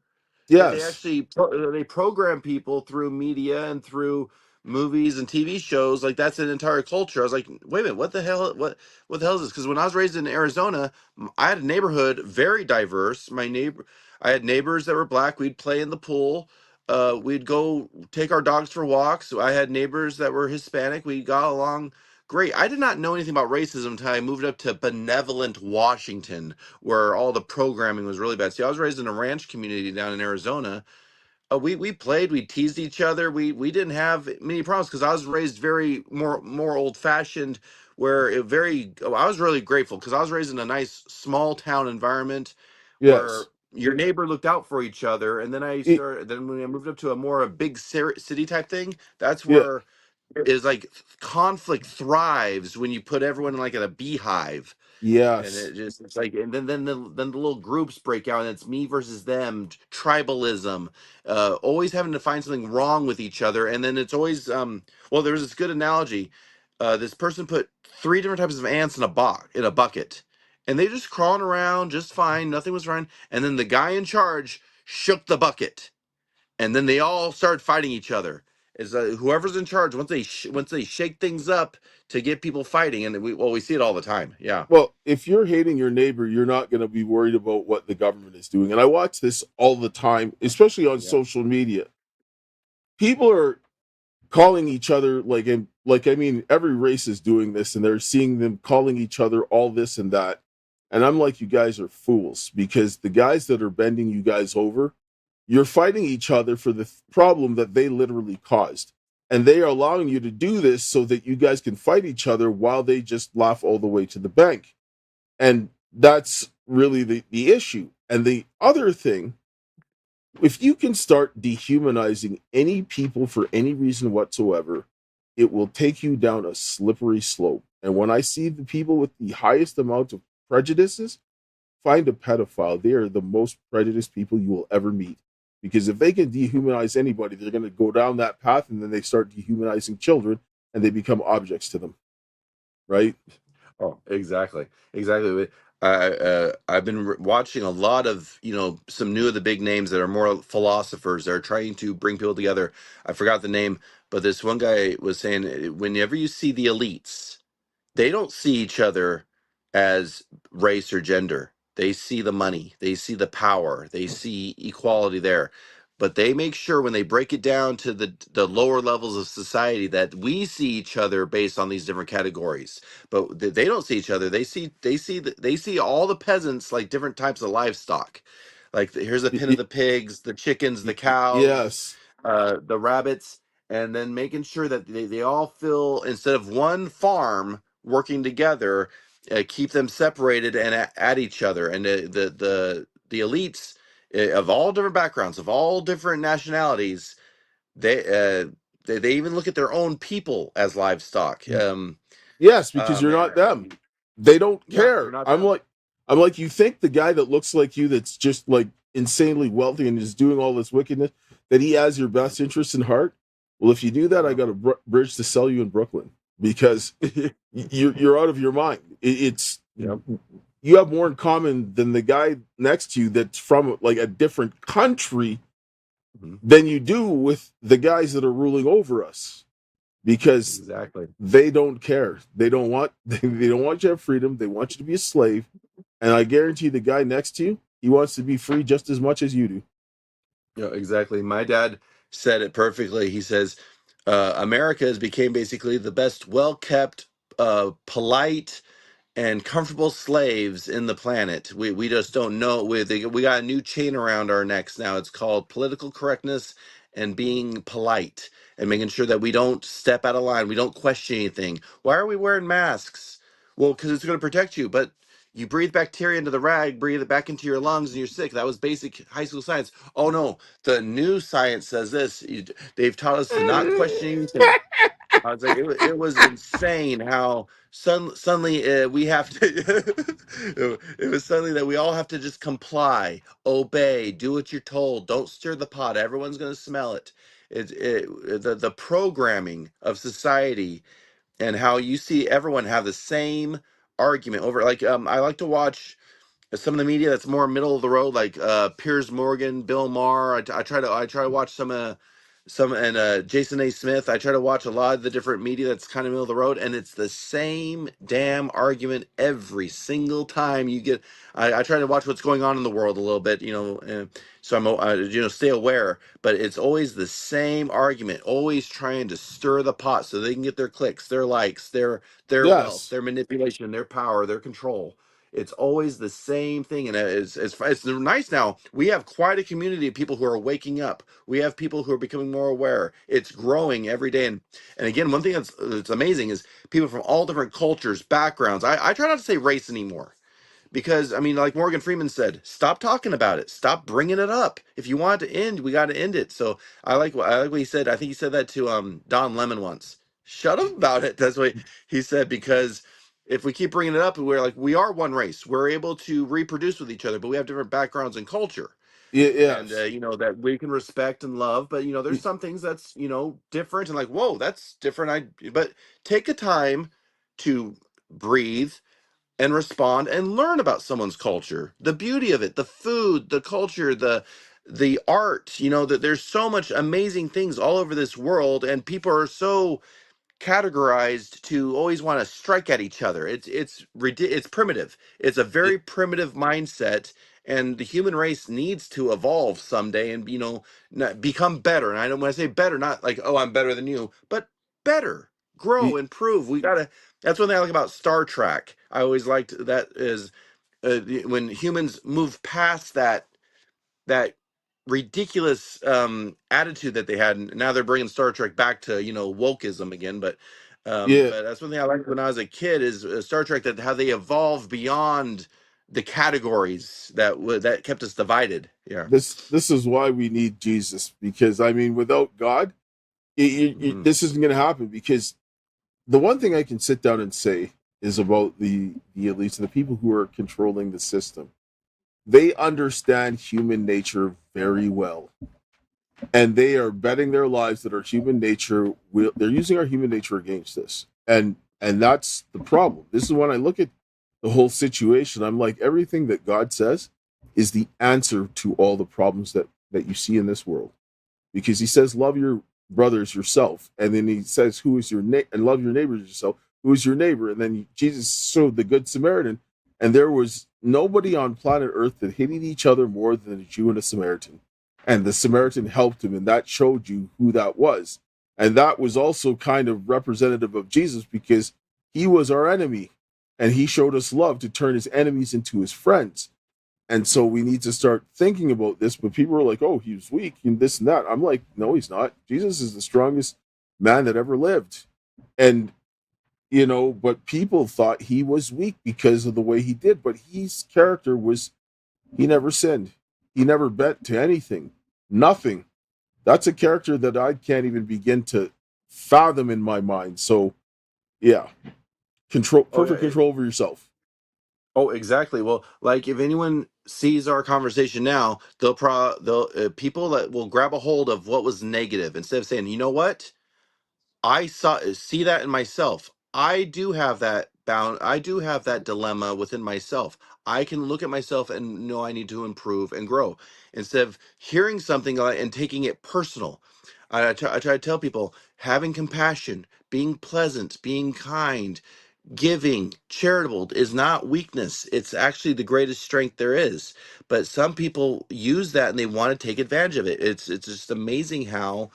They Yes, actually they program people through media and through movies and TV shows. Like that's an entire culture. I was like, wait a minute, what the hell? What the hell is this? Because when I was raised in Arizona, I had a neighborhood very diverse. I had neighbors that were black. We'd play in the pool. We'd go take our dogs for walks. I had neighbors that were Hispanic. We got along great. I did not know anything about racism until I moved up to benevolent Washington, where all the programming was really bad. See, I was raised in a ranch community down in Arizona. We played, we teased each other. We didn't have many problems because I was raised very more old fashioned. I was really grateful because I was raised in a nice small town environment where yes. your neighbor looked out for each other. And then It, then when I moved up to a big city type thing, that's yeah, where is like conflict thrives when you put everyone like in a beehive, and yes, it's like, and then the little groups break out and it's me versus them, tribalism, always having to find something wrong with each other. And then it's always well, there was this good analogy. This person put three different types of ants in a bucket, and they just crawling around just fine, nothing was wrong. And then the guy in charge shook the bucket, and then they all started fighting each other. Is whoever's in charge, once they shake things up to get people fighting, and we see it all the time. Yeah. well, if you're hating your neighbor, you're not going to be worried about what the government is doing. And I watch this all the time, especially on Yeah. social media. People are calling each other like I mean, every race is doing this, and they're seeing them calling each other all this and that. And I'm like, you guys are fools because the guys that are bending you guys over, you're fighting each other for the problem that they literally caused. And they are allowing you to do this so that you guys can fight each other while they just laugh all the way to the bank. And that's really the issue. And the other thing, if you can start dehumanizing any people for any reason whatsoever, it will take you down a slippery slope. And when I see the people with the highest amount of prejudices, find a pedophile. They are the most prejudiced people you will ever meet. Because if they can dehumanize anybody, they're going to go down that path and then they start dehumanizing children and they become objects to them. Right? Oh, exactly, exactly. I've been watching a lot of some new of the big names that are more philosophers that are trying to bring people together. I forgot the name, but this one guy was saying whenever you see the elites, they don't see each other as race or gender. They see the money, they see the power, they see equality there. But they make sure when they break it down to the lower levels of society that we see each other based on these different categories. But they don't see each other. They see all the peasants like different types of livestock. Like here's a pin of the pigs, the chickens, the cows, Yes. the rabbits, and then making sure that they all feel, instead of one farm working together, keep them separated and at each other. And the elites, of all different backgrounds, of all different nationalities, they they even look at their own people as livestock. Yes, because you're Man, not them. They don't yeah, you're care. not I'm them. like, you think the guy that looks like you, that's just like insanely wealthy and is doing all this wickedness, that he has your best interest in heart? Well, if you do that, I Yeah. got a bridge to sell you in Brooklyn because you're out of your mind. It's Yep. you have more in common than the guy next to you that's from like a different country Mhm. than you do with the guys that are ruling over us because Exactly. they don't care. They don't want they don't want you to have freedom. They want you to be a slave. And I guarantee the guy next to you, he wants to be free just as much as you do. Yeah, exactly. My dad said it perfectly. He says, America has became basically the best, well-kept, polite, and comfortable slaves in the planet. We just don't know. We got a new chain around our necks now. It's called political correctness and being polite and making sure that we don't step out of line, we don't question anything. Why are we wearing masks? Well, because it's going to protect you, but you breathe bacteria into the rag, breathe it back into your lungs, and you're sick. That was basic high school science. Oh no, the new science says this. They've taught us to not question anything. I was like, it was insane how suddenly we have to. It was suddenly that we all have to just comply, obey, do what you're told. Don't stir the pot. Everyone's going to smell it. The programming of society and how you see everyone have the same argument over. Like I like to watch some of the media that's more middle of the road, like Piers Morgan, Bill Maher. I try to watch some and Jason A. Smith. I try to watch a lot of the different media that's kind of middle of the road, and it's the same damn argument every single time you get. I try to watch what's going on in the world a little bit, so I'm stay aware. But it's always the same argument, always trying to stir the pot so they can get their clicks, their likes, their wealth, Yes. their manipulation, their power, their control. It's always the same thing, and it's nice now. We have quite a community of people who are waking up. We have people who are becoming more aware. It's growing every day, and again, one thing that's amazing is people from all different cultures, backgrounds. I try not to say race anymore because I mean, like Morgan Freeman said, stop talking about it. Stop bringing it up. If you want it to end, we got to end it. So I like what he said. I think he said that to Don Lemon once. Shut up about it. That's what he said, because if we keep bringing it up, we're like, we are one race. We're able to reproduce with each other, but we have different backgrounds and culture, and Yes. that we can respect and love. But there's some things that's different, and like, whoa, that's different. But take a time to breathe and respond and learn about someone's culture, the beauty of it, the food, the culture, the art. That there's so much amazing things all over this world, and people are so categorized to always want to strike at each other. It's primitive. It's a Y- very primitive mindset, and the human race needs to evolve someday and become better. And I don't when I say better, not like, oh, I'm better than you, but better, grow, y- improve. We gotta. That's one thing I like about Star Trek. I always liked that is when humans move past that ridiculous attitude that they had, and now they're bringing Star Trek back to wokeism again. But Yeah. that's one thing I liked when I was a kid is Star Trek, that how they evolved beyond the categories that kept us divided. Yeah. This is why we need Jesus, because I mean, without God, Mhm. this isn't going to happen. Because the one thing I can sit down and say is about the elites and the people who are controlling the system. They understand human nature very well, and they are betting their lives that our human nature will. They're using our human nature against us, and that's the problem. This is when I look at the whole situation. I'm like, everything that God says is the answer to all the problems that you see in this world, because He says, "Love your brothers yourself," and then He says, "Who is your neighbor?" And love your neighbors yourself. Who is your neighbor? And then Jesus showed the Good Samaritan, and there was nobody on planet Earth that hated each other more than a Jew and a Samaritan. And the Samaritan helped him, and that showed you who that was. And that was also kind of representative of Jesus, because He was our enemy, and He showed us love to turn His enemies into His friends. And so we need to start thinking about this. But people are like, oh, he was weak and this and that. I'm like, no, he's not. Jesus is the strongest man that ever lived. And, but people thought he was weak because of the way he did. But his character was, he never sinned. He never bet to anything, nothing. That's a character that I can't even begin to fathom in my mind. So, yeah, Oh yeah. perfect control over yourself. Oh, exactly. Well, like if anyone sees our conversation now, they'll people that will grab a hold of what was negative instead of saying, you know what? I see that in myself. I do have that bound. I do have that dilemma within myself. I can look at myself and know I need to improve and grow instead of hearing something and taking it personal. I try to tell people having compassion, being pleasant, being kind, giving, charitable is not weakness. It's actually the greatest strength there is. But some people use that and they want to take advantage of it. It's just amazing how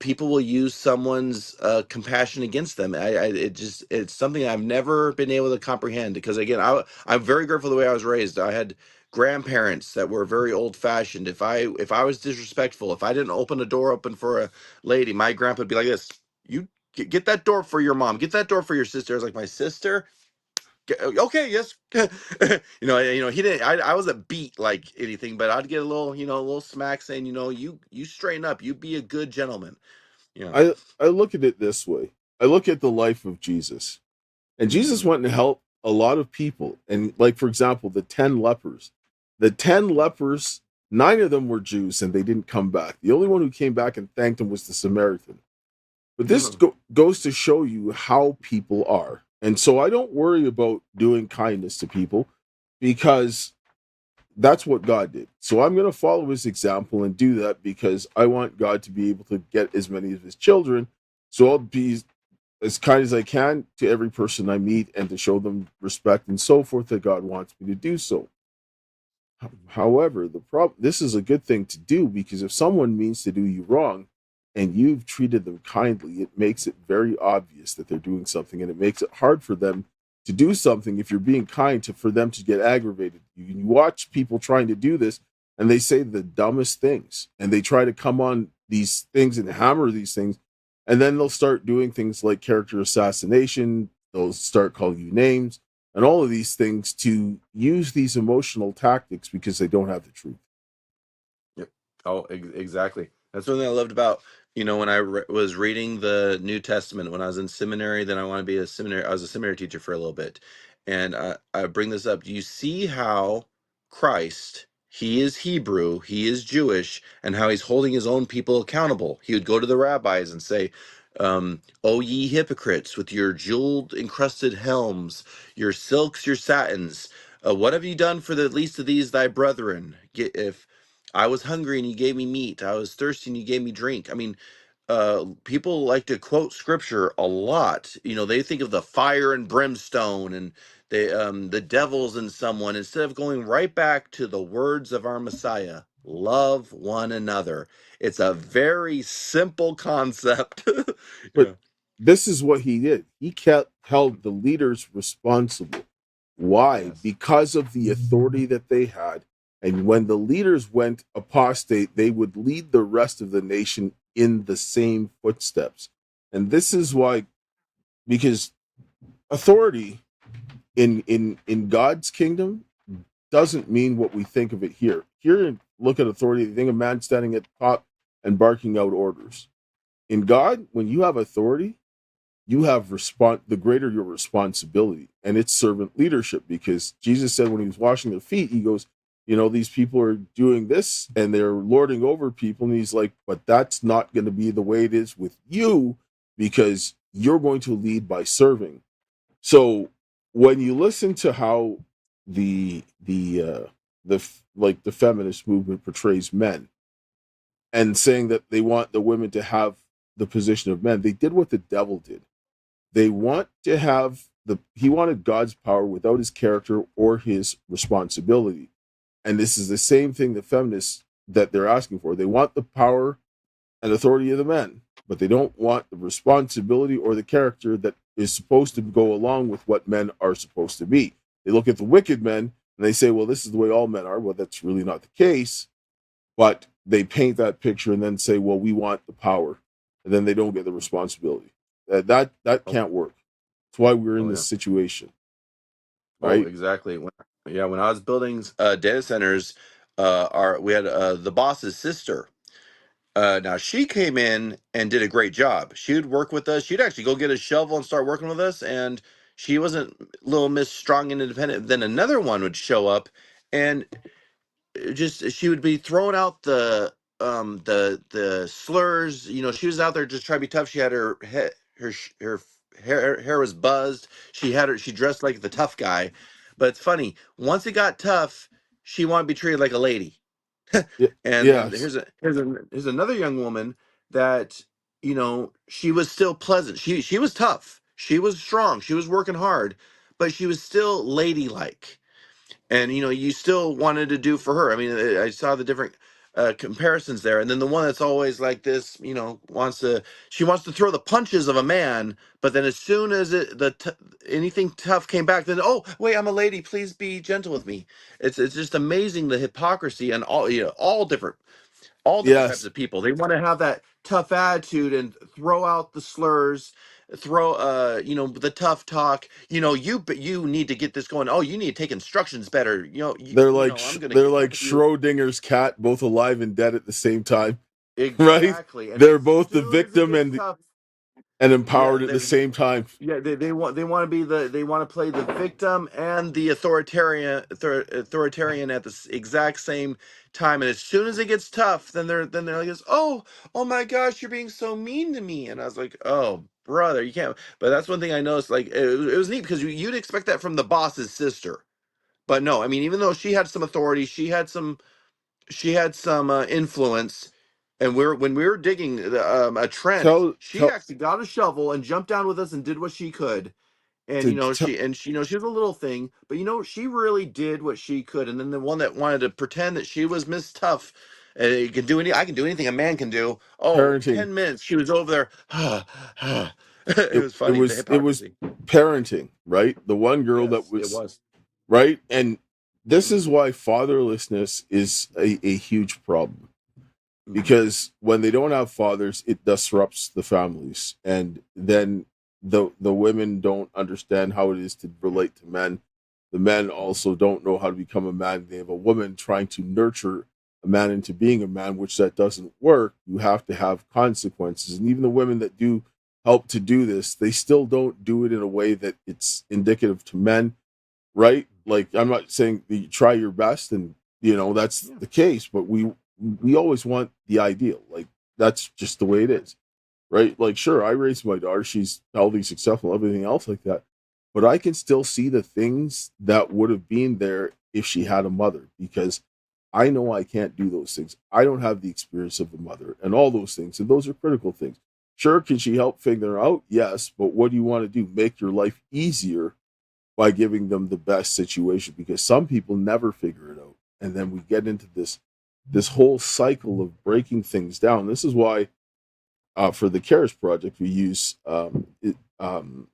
people will use someone's compassion against them. It's something I've never been able to comprehend, because again, I'm very grateful the way I was raised. I had grandparents that were very old fashioned. If I was disrespectful, if I didn't open a door open for a lady, my grandpa would be like this: "You get that door for your mom. Get that door for your sister." I was like, "My sister." Okay, yes. He didn't. I wasn't beat like anything, but I'd get a little smack saying, you straighten up, you be a good gentleman. You know. I look at it this way. I look at the life of Jesus. And Jesus Mhm. went and helped a lot of people. And like, for example, the 10 lepers. The 10 lepers, 9 of them were Jews and they didn't come back. The only one who came back and thanked him was the Samaritan. But this goes to show you how people are. And so I don't worry about doing kindness to people because that's what God did. So I'm going to follow his example and do that because I want God to be able to get as many of his children. So I'll be as kind as I can to every person I meet and to show them respect and so forth that God wants me to do so. However, this is a good thing to do because if someone means to do you wrong and you've treated them kindly, it makes it very obvious that they're doing something and it makes it hard for them to do something if you're being kind for them to get aggravated. You watch people trying to do this and they say the dumbest things and they try to come on these things and hammer these things. And then they'll start doing things like character assassination. They'll start calling you names and all of these things to use these emotional tactics because they don't have the truth. Yep. Oh, exactly. That's one thing I loved about, when I was reading the New Testament when I was in seminary. Then I want to be a seminary. I was a seminary teacher for a little bit, and I bring this up. Do you see how Christ? He is Hebrew, he is Jewish, and how he's holding his own people accountable. He would go to the rabbis and say, "O ye hypocrites, with your jeweled encrusted helms, your silks, your satins, what have you done for the least of these thy brethren? If I was hungry and you gave me meat. I was thirsty and you gave me drink." I mean, people like to quote scripture a lot. They think of the fire and brimstone and the devils in someone instead of going right back to the words of our Messiah. Love one another. It's a very simple concept. But Yeah. this is what he did. He kept held the leaders responsible. Why? Yes. Because of the authority that they had. And when the leaders went apostate, they would lead the rest of the nation in the same footsteps. And this is why, because authority in God's kingdom doesn't mean what we think of it here. Here, look at authority. You think of man standing at the top and barking out orders. In God, when you have authority, you have the greater your responsibility, and it's servant leadership. Because Jesus said when he was washing their feet, he goes, these people are doing this and they're lording over people, and he's like, but that's not going to be the way it is with you, because you're going to lead by serving. So when you listen to how the feminist movement portrays men and saying that they want the women to have the position of men, they did what the devil did. They want to have he wanted God's power without his character or his responsibility. And this is the same thing the feminists that they're asking for. They want the power and authority of the men, but they don't want the responsibility or the character that is supposed to go along with what men are supposed to be. They look at the wicked men and they say, well, this is the way all men are. Well, that's really not the case. But they paint that picture and then say, well, we want the power. And then they don't get the responsibility. That Oh, can't work. That's why we're in oh this yeah. situation, Oh, right? exactly. When I was building data centers, we had the boss's sister. Now she came in and did a great job. She would work with us. She'd actually go get a shovel and start working with us. And she wasn't little Miss Strong and Independent. Then another one would show up, and just she would be throwing out the slurs. She was out there just trying to be tough. She had her hair was buzzed. She dressed like the tough guy. But it's funny, once it got tough, she wanted to be treated like a lady. And then Yes. here's another young woman that she was still pleasant. She was tough. She was strong. She was working hard, but she was still ladylike. And you still wanted to do for her. I mean, I saw the different. comparisons there. And then the one that's always like this, she wants to throw the punches of a man, but then as soon as anything tough came back, then, oh wait, I'm a lady, please be gentle with me. It's just amazing, the hypocrisy, and all different types Yes, of people. They want to have that tough attitude and throw out the slurs, throw the tough talk. You need to get this going. Oh, you need to take instructions better. I'm going to they're get like with you. Schrodinger's cat, both alive and dead at the same time, right? Exactly. And They're as both the soon as it victim gets and tough, yeah, empowered at the same time. they want to be they want to play the victim and the authoritarian at the exact same time. And as soon as it gets tough, then they're like, oh my gosh, you're being so mean to me. And I was like, oh brother, you can't. But that's one thing I noticed. Like, it was neat because you'd expect that from the boss's sister, but no. I mean, even though she had some authority, she had some influence. And when we were digging a trench, Tell she tell actually got a shovel and jumped down with us and did what she could. And to tell she was a little thing, but she really did what she could. And then the one that wanted to pretend that she was Miss Tough, I can do anything a man can do. Oh, in parenting. 10 minutes she was over there. It was It funny, the was hypocrisy. parenting, right? The one girl that Yes, it was was. right, and this Hmm. is why fatherlessness is a huge problem, Hmm. because when they don't have fathers, it disrupts the families, and then the women don't understand how it is to relate to men. The men also don't know how to become a man. They have a woman trying to nurture a man into being a man, which that doesn't work. You have to have consequences, and even the women that do help to do this, they still don't do it in a way that it's indicative to men, right? Like, I'm not saying that you try your best, and that's Yeah. the case, but we always want the ideal. Like, that's just the way it is, right? Like, sure, I raised my daughter, she's healthy, successful, everything else like that, but I can still see the things that would have been there if she had a mother, because I know I can't do those things. I don't have the experience of a mother and all those things, and those are critical things. Sure, can she help figure out? Yes, but what do you want to do? Make your life easier by giving them the best situation, because some people never figure it out, and then we get into this whole cycle of breaking things down. This is why, for the Cares Project, we use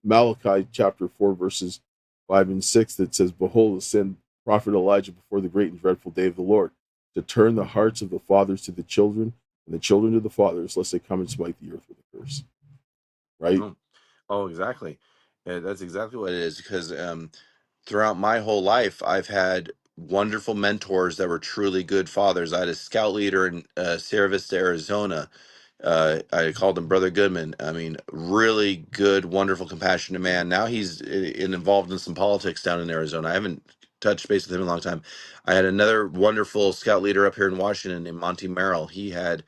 Malachi chapter 4 verses 5 and 6 that says, "Behold, the sin prophet Elijah before the great and dreadful day of the Lord, to turn the hearts of the fathers to the children, and the children to the fathers, lest they come and smite the earth with a curse." Right? Oh, oh, exactly. Yeah, that's exactly what it is. Because throughout my whole life, I've had wonderful mentors that were truly good fathers. I had a scout leader in Sierra Vista, Arizona. I called him Brother Goodman. I mean, really good, wonderful, compassionate man. Now he's involved in some politics down in Arizona. I haven't touched base with him in a long time. I had another wonderful scout leader up here in Washington named Monty Merrill. He had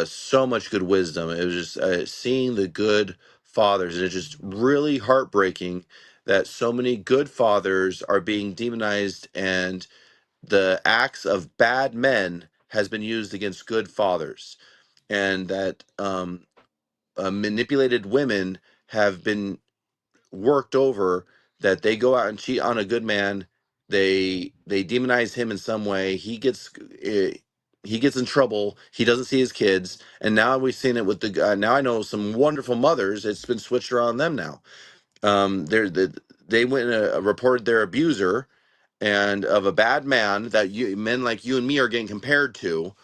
so much good wisdom. It was just seeing the good fathers, and it's just really heartbreaking that so many good fathers are being demonized, and the acts of bad men has been used against good fathers, and that manipulated women have been worked over, that they go out and cheat on a good man. They demonize him in some way. He gets in trouble. He doesn't see his kids, and now we've seen it with now I know some wonderful mothers. It's been switched around them now. They went and reported their abuser, and of a bad man that men like you and me are getting compared to,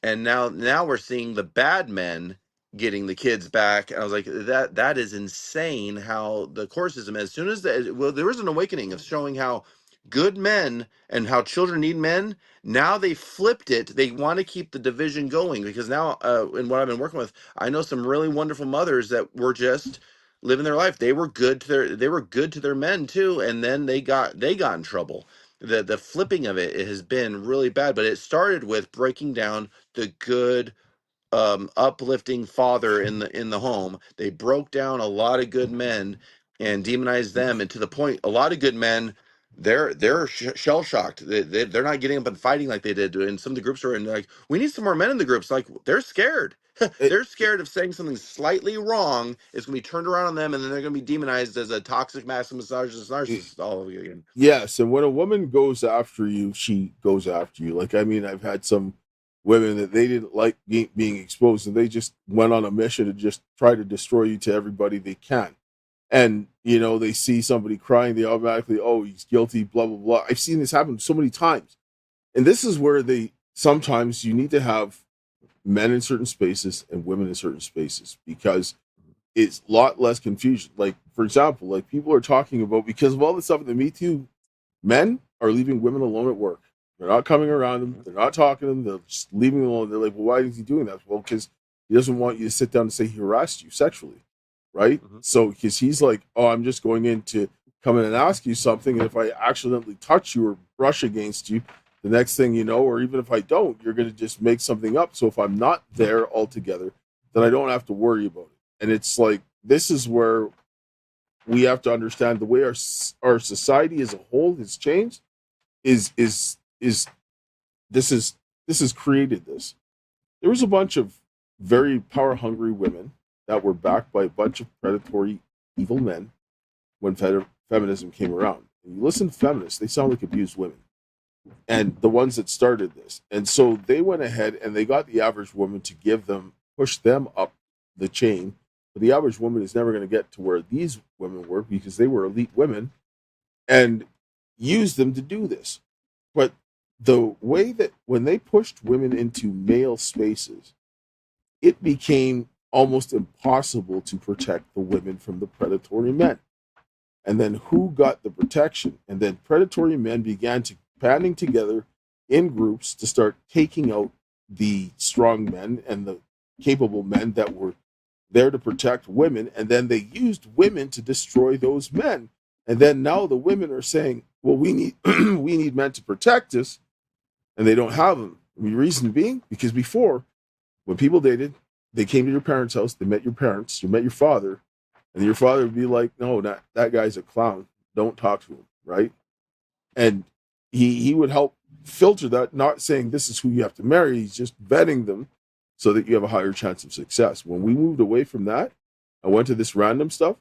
and now we're seeing the bad men getting the kids back. And I was like, that is insane how the court system, as soon as there was an awakening of showing how good men and how children need men. Now they flipped it. They want to keep the division going, because now in what I've been working with, I know some really wonderful mothers that were just living their life. They were good to their men too, and then they got in trouble. The flipping of it has been really bad, but it started with breaking down the good, uplifting father in the home. They broke down a lot of good men and demonized them, and to the point, a lot of good men, they're shell shocked. They're not getting up and fighting like they did. And some of the groups are in, like, we need some more men in the groups. Like, they're scared. It, They're scared of saying something slightly wrong. It's gonna be turned around on them, and then they're gonna be demonized as a toxic misogynist it, narcissist all over again. yes, and when a woman goes after you, she goes after you. Like, I mean, I've had some women that they didn't like being exposed, and they just went on a mission to just try to destroy you to everybody they can. And they see somebody crying, they automatically, oh, he's guilty, blah blah blah. I've seen this happen so many times, and this is where they sometimes you need to have men in certain spaces and women in certain spaces, because it's a lot less confusion. Like, for example, like people are talking about, because of all this stuff in the Me Too, men are leaving women alone at work. They're not coming around them. They're not talking to them. They're just leaving them alone. They're like, well, why is he doing that? Well, because he doesn't want you to sit down and say he harassed you sexually, right? Mm-hmm. So, because he's like, oh, I'm just going in to come in and ask you something, and if I accidentally touch you or brush against you, the next thing you know, or even if I don't, you're going to just make something up. So if I'm not there altogether, then I don't have to worry about it. And it's like, this is where we have to understand the way our society as a whole has changed is this has created this. There was a bunch of very power hungry women that were backed by a bunch of predatory evil men when feminism came around. And you listen to feminists, they sound like abused women, and the ones that started this. And so they went ahead and they got the average woman to push them up the chain. But the average woman is never going to get to where these women were, because they were elite women, and used them to do this. But the way that when they pushed women into male spaces, it became almost impossible to protect the women from the predatory men. And then who got the protection? And then predatory men began to banding together in groups to start taking out the strong men and the capable men that were there to protect women. And then they used women to destroy those men. And then now the women are saying, well, we need we need men to protect us, and they don't have them. The reason being, because before, when people dated, they came to your parents' house, they met your parents, you met your father, and your father would be like, no, that guy's a clown. Don't talk to him, right? And he would help filter that, not saying this is who you have to marry. He's just vetting them so that you have a higher chance of success. When we moved away from that, I went to this random stuff.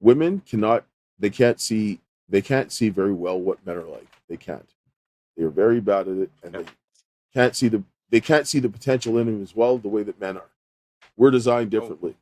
Women can't see very well what men are like. They can't. They're very bad at it, and they can't see the potential in them as well, the way that men are. We're designed differently.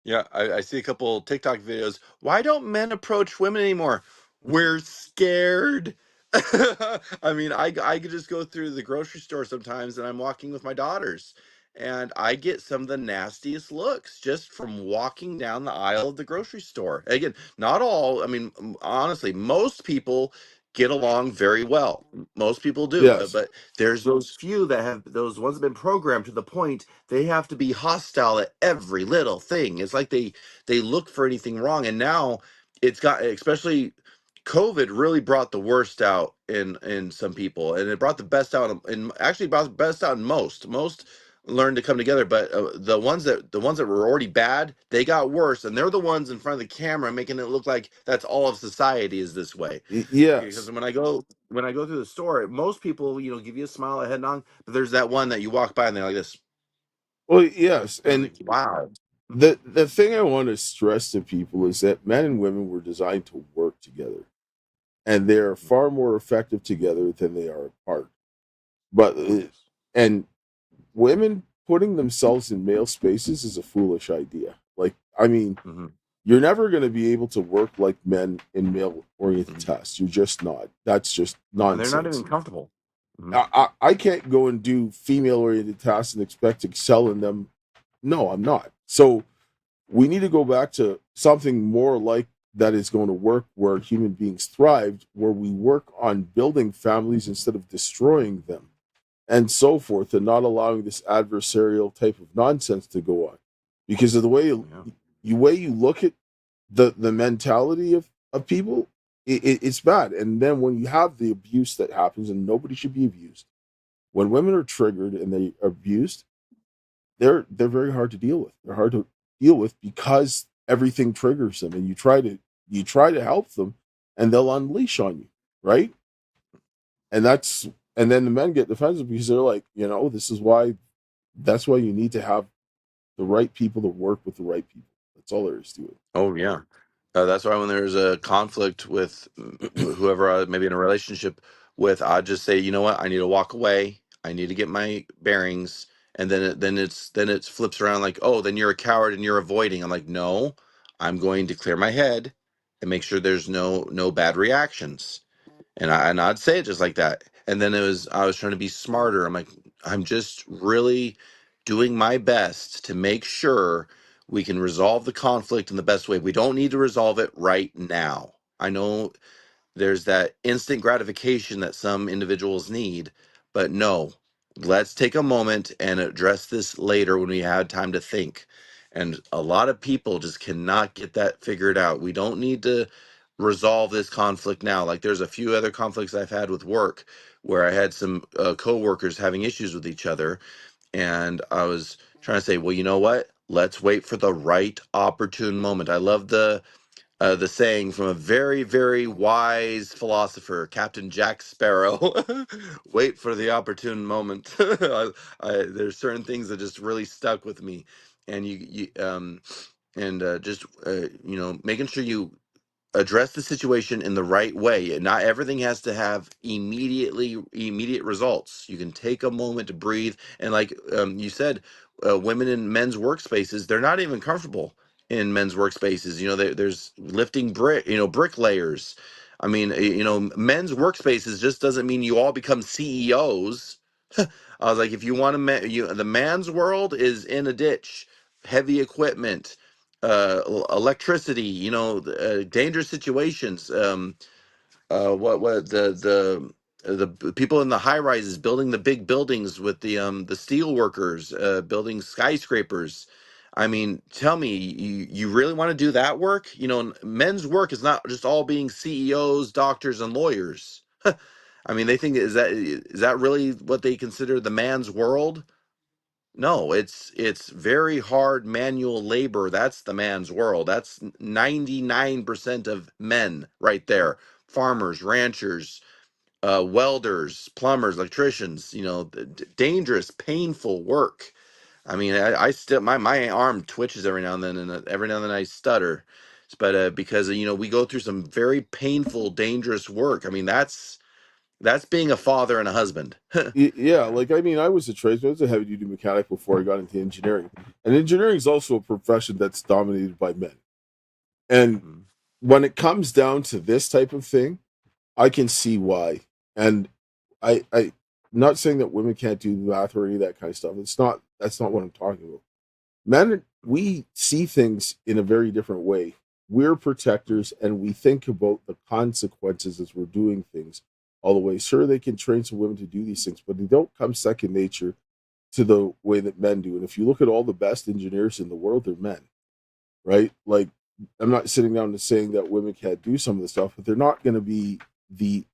Yeah, I see a couple TikTok videos. Why don't men approach women anymore? We're scared. I mean, I could just go through the grocery store sometimes, and I'm walking with my daughters, and I get some of the nastiest looks just from walking down the aisle of the grocery store. Again, not all. I mean, honestly, most people get along very well. Most people do, Yes. but there's those few that have those ones that have been programmed to the point they have to be hostile at every little thing. It's like they look for anything wrong. And now it's got, especially COVID really brought the worst out in some people, and it brought the best out and actually brought the best out in most learned to come together. But the ones that were already bad, they got worse, and they're the ones in front of the camera making it look like that's all of society is this way. Yes. Because when I go through the store, most people give you a smile, a head nod, but there's that one that you walk by and they're like this. Well, yes. And I'm And like, wow. the thing I want to stress to people is that men and women were designed to work together, and they're far more effective together than they are apart. But and women putting themselves in male spaces is a foolish idea. Like, I mean, Mm-hmm. you're never going to be able to work like men in male oriented tasks. You're just not. That's just And they're nonsense. not even comfortable. Mm-hmm. I can't go and do female oriented tasks and expect to excel in them. No, I'm not. So we need to go back to something more like that is going to work, where human beings thrived, where we work on building families instead of destroying them, and so forth, and not allowing this adversarial type of nonsense to go on. Because of the way you look at the mentality of people, it's bad. And then when you have the abuse that happens, and nobody should be abused, when women are triggered and they are abused, they're very hard to deal with. They're hard to deal with because everything triggers them, and you try to help them, and they'll unleash on you, right? And then the men get defensive because they're like, that's why you need to have the right people to work with the right people. That's all there is to it. Oh yeah. That's why when there's a conflict with whoever maybe in a relationship with, I just say, you know what, I need to walk away. I need to get my bearings. And then it flips around like, oh, then you're a coward and you're avoiding. I'm like, no, I'm going to clear my head and make sure there's no bad reactions. And I'd say it just like that. And then I was trying to be smarter. I'm like, I'm just really doing my best to make sure we can resolve the conflict in the best way. We don't need to resolve it right now. I know there's that instant gratification that some individuals need, but no, let's take a moment and address this later when we had time to think. And a lot of people just cannot get that figured out. We don't need to resolve this conflict now. Like there's a few other conflicts I've had with work where I had some coworkers having issues with each other, and I was trying to say, well, you know what? Let's wait for the right opportune moment. I love the saying from a very, very wise philosopher, Captain Jack Sparrow. Wait for the opportune moment. There's certain things that just really stuck with me, and just making sure you address the situation in the right way. Not everything has to have immediate results. You can take a moment to breathe. And like you said, women in men's workspaces, they're not even comfortable in men's workspaces. There's lifting bricklayers. I mean, men's workspaces just doesn't mean you all become CEOs. I was like, if you want to, the man's world is in a ditch, heavy equipment, electricity, dangerous situations. What the people in the high rises building the big buildings with the steel workers building skyscrapers. I mean, tell me, you really want to do that work? Men's work is not just all being CEOs, doctors, and lawyers. I mean, they think is that really what they consider the man's world? No, it's very hard manual labor. That's the man's world. That's 99% of men right there. Farmers, ranchers, welders, plumbers, electricians, dangerous, painful work. I mean, I still my arm twitches every now and then, and every now and then I stutter. But because we go through some very painful, dangerous work. I mean, that's being a father and a husband. Yeah, like I mean, I was a tradesman. I was a heavy duty mechanic before I got into engineering, and engineering is also a profession that's dominated by men. And Mhm. when it comes down to this type of thing, I can see why. And I, not saying that women can't do math or any of that kind of stuff. That's not what I'm talking about. Men, we see things in a very different way. We're protectors, and we think about the consequences as we're doing things all the way. Sure, they can train some women to do these things, but they don't come second nature to the way that men do. And if you look at all the best engineers in the world, they're men, right? Like, I'm not sitting down and saying that women can't do some of the stuff, but they're not going to be the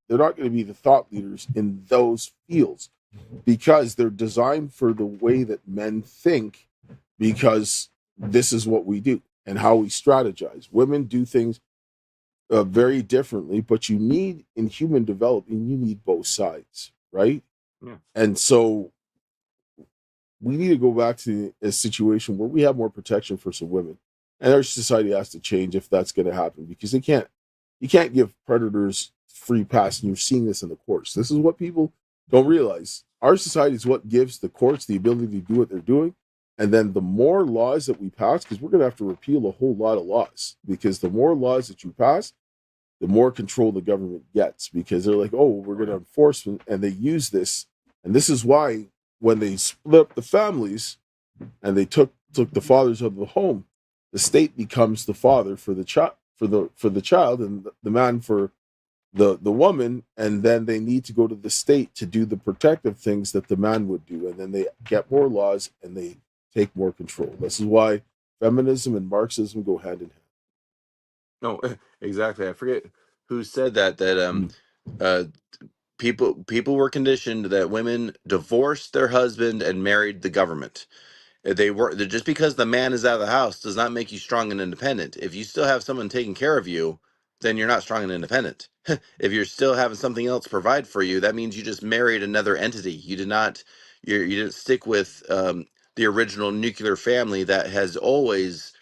thought leaders in those fields because they're designed for the way that men think, because this is what we do and how we strategize. Women do things very differently, but you need, in human development, you need both sides, right? Yeah. And so we need to go back to a situation where we have more protection for some women, and our society has to change if that's going to happen, because you can't give predators free pass. And you're seeing this in the courts. This is what people don't realize. Our society is what gives the courts the ability to do what they're doing. And then the more laws that we pass, because we're going to have to repeal a whole lot of laws, because the more laws that you pass, the more control the government gets, because they're like, oh, we're going to enforce them. And they use this. And this is why when they split up the families and they took the fathers of the home, the state becomes the father for the child, for the child, and the man for the woman, and then they need to go to the state to do the protective things that the man would do, and then they get more laws and they take more control. This is why feminism and Marxism go hand in hand. No, exactly. I forget who said that Mm. uh people were conditioned that women divorced their husband and married the government. They were just because the man is out of the house does not make you strong and independent. If you still have someone taking care of you, then you're not strong and independent. If you're still having something else provide for you, that means you just married another entity. You didn't stick with the original nuclear family that has always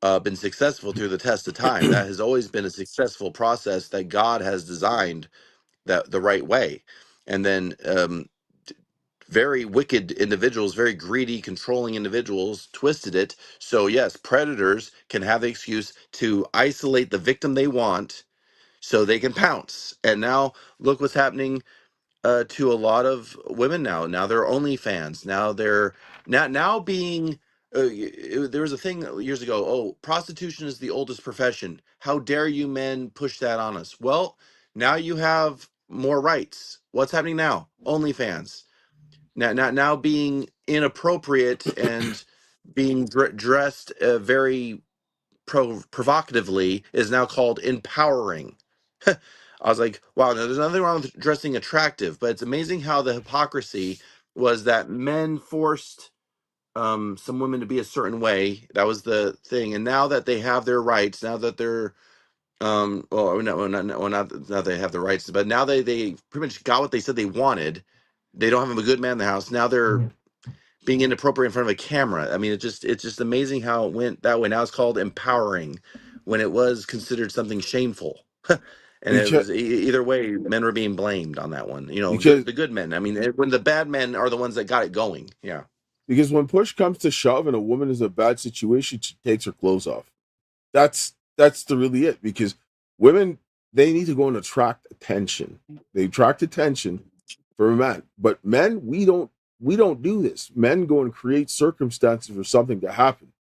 been successful through the test of time. That has always been a successful process that God has designed that the right way. And then very wicked individuals, very greedy, controlling individuals twisted it. So yes, predators can have the excuse to isolate the victim they want so they can pounce. And now look what's happening to a lot of women now. Now they're OnlyFans. Now they're now being. There was a thing years ago. Oh, prostitution is the oldest profession. How dare you men push that on us? Well, now you have more rights. What's happening now? OnlyFans. Now being inappropriate and being dressed very provocatively is now called empowering. I was like, wow, no, there's nothing wrong with dressing attractive, but it's amazing how the hypocrisy was that men forced some women to be a certain way. That was the thing. And now that they have their rights, now that they're not that they have the rights, but now they pretty much got what they said they wanted. They don't have a good man in the house. Now they're being inappropriate in front of a camera. I mean, it's just amazing how it went that way. Now it's called empowering when it was considered something shameful. And it because was either way, men were being blamed on that one. because The good men. I mean, when the bad men are the ones that got it going. Yeah. because when push comes to shove and a woman is in a bad situation, she takes her clothes off. That's the really it, because women, they need to go and attract attention. They attract attention for men, but men, we don't do this. Men go and create circumstances for something to happen,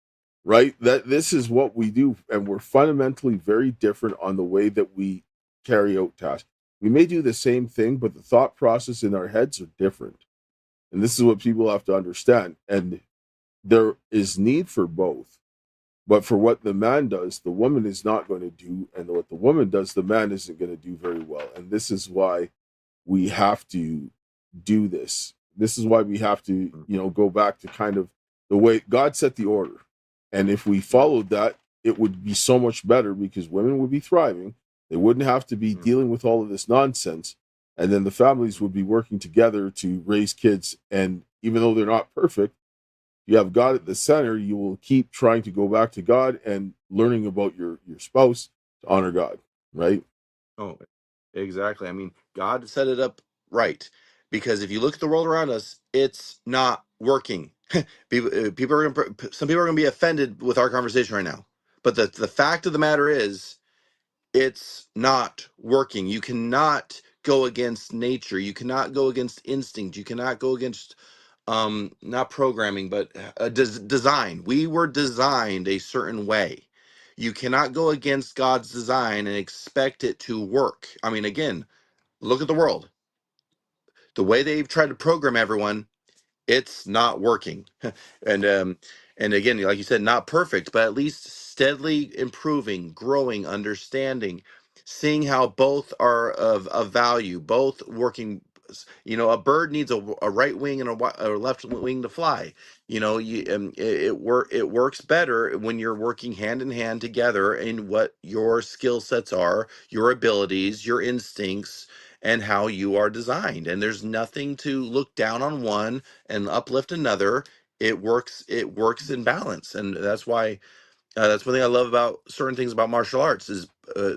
right? That this is what we do, and we're fundamentally very different on the way that we carry out tasks. We may do the same thing, but the thought process in our heads are different, and this is what people have to understand. And there is need for both. But for what the man does, the woman is not going to do. And what the woman does, the man isn't going to do very well. And this is why we have to do this. This is why we have to, go back to kind of the way God set the order. And if we followed that, it would be so much better, because women would be thriving. They wouldn't have to be dealing with all of this nonsense. And then the families would be working together to raise kids. And even though they're not perfect, you have God at the center, you will keep trying to go back to God and learning about your spouse to honor God, right? Oh, exactly. I mean, God set it up right, because if you look at the world around us, it's not working. People are some people are going to be offended with our conversation right now. But the fact of the matter is, it's not working. You cannot go against nature. You cannot go against instinct. You cannot go against not programming, but design. We were designed a certain way. You cannot go against God's design and expect it to work. I mean, again, look at the world. The way they've tried to program everyone, it's not working. And again, like you said, not perfect, but at least steadily improving, growing, understanding, seeing how both are of value, both working. A bird needs a right wing and a left wing to fly. It works better when you're working hand in hand together in what your skill sets are, your abilities, your instincts, and how you are designed. And there's nothing to look down on one and uplift another. It works in balance. And that's one thing I love about certain things about martial arts is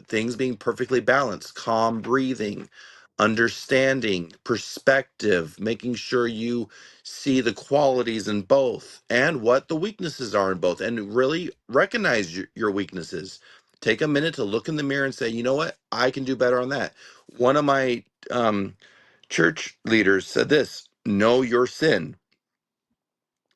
things being perfectly balanced, calm breathing, understanding, perspective, making sure you see the qualities in both and what the weaknesses are in both, and really recognize your weaknesses. Take a minute to look in the mirror and say, you know what, I can do better on that. One of my church leaders said this: know your sin.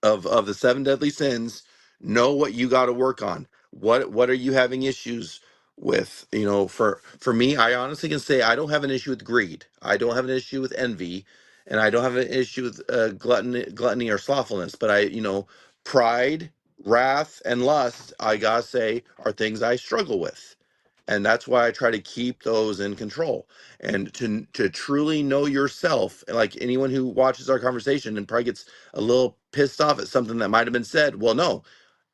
Of the seven deadly sins, know what you got to work on. What are you having issues with? For me, I honestly can say I don't have an issue with greed. I don't have an issue with envy, and I don't have an issue with gluttony or slothfulness. But pride, wrath, and lust, I gotta say, are things I struggle with, and that's why I try to keep those in control. And to truly know yourself, like anyone who watches our conversation and probably gets a little pissed off at something that might have been said. Well, no.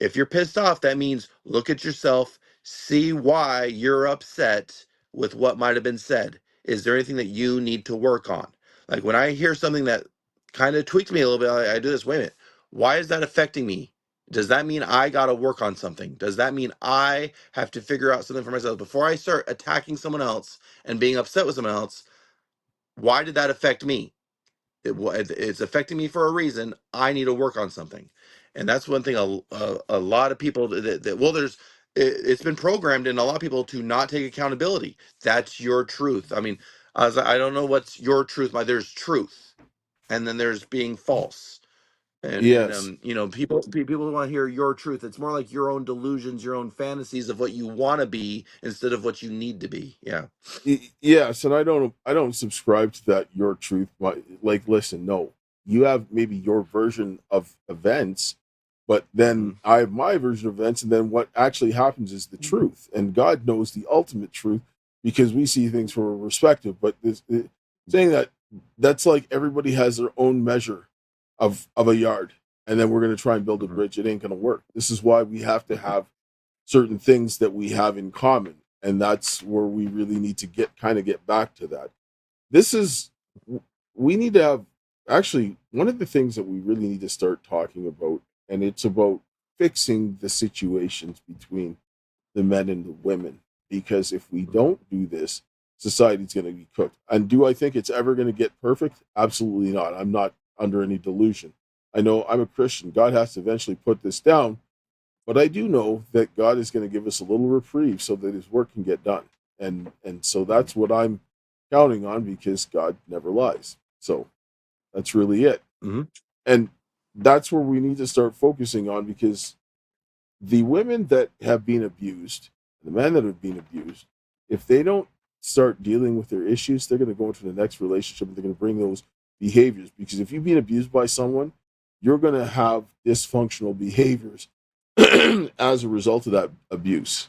If you're pissed off, that means look at yourself, see why you're upset with what might have been said. Is there anything that you need to work on? Like when I hear something that kind of tweaks me a little bit, I do this. Wait a minute. Why is that affecting me? Does that mean I got to work on something? Does that mean I have to figure out something for myself before I start attacking someone else and being upset with someone else? Why did that affect me? it's affecting me for a reason. I need to work on something. And that's one thing a lot of people well, it's been programmed in a lot of people to not take accountability. That's your truth. I mean, I don't know what's your truth. There's truth, and then there's being false. And Yes. people want to hear your truth. It's more like your own delusions, your own fantasies of what you want to be instead of what you need to be. Yeah. Yes, and I don't subscribe to that your truth. Like, listen, no, you have maybe your version of events, but Hmm. then I have my version of events, and then what actually happens is the truth, and God knows the ultimate truth because we see things from a perspective. But saying that, that's like everybody has their own measure of a yard, and then we're going to try and build a Hmm. bridge. It ain't going to work. This is why we have to have certain things that we have in common, and that's where we really need to get back to that. This is We need to have, actually, one of the things that we really need to start talking about, and it's about fixing the situations between the men and the women, because if we don't do this, society's going to be cooked. And do I think it's ever going to get perfect? Absolutely not. I'm not under any delusion. I know I'm a Christian. God has to eventually put this down, but I do know that God is going to give us a little reprieve so that his work can get done. And so that's what I'm counting on, because God never lies. So that's really it. Hmm. And that's where we need to start focusing on, because the women that have been abused, the men that have been abused, if they don't start dealing with their issues, they're going to go into the next relationship and they're going to bring those behaviors. Because if you've been abused by someone, you're going to have dysfunctional behaviors as a result of that abuse.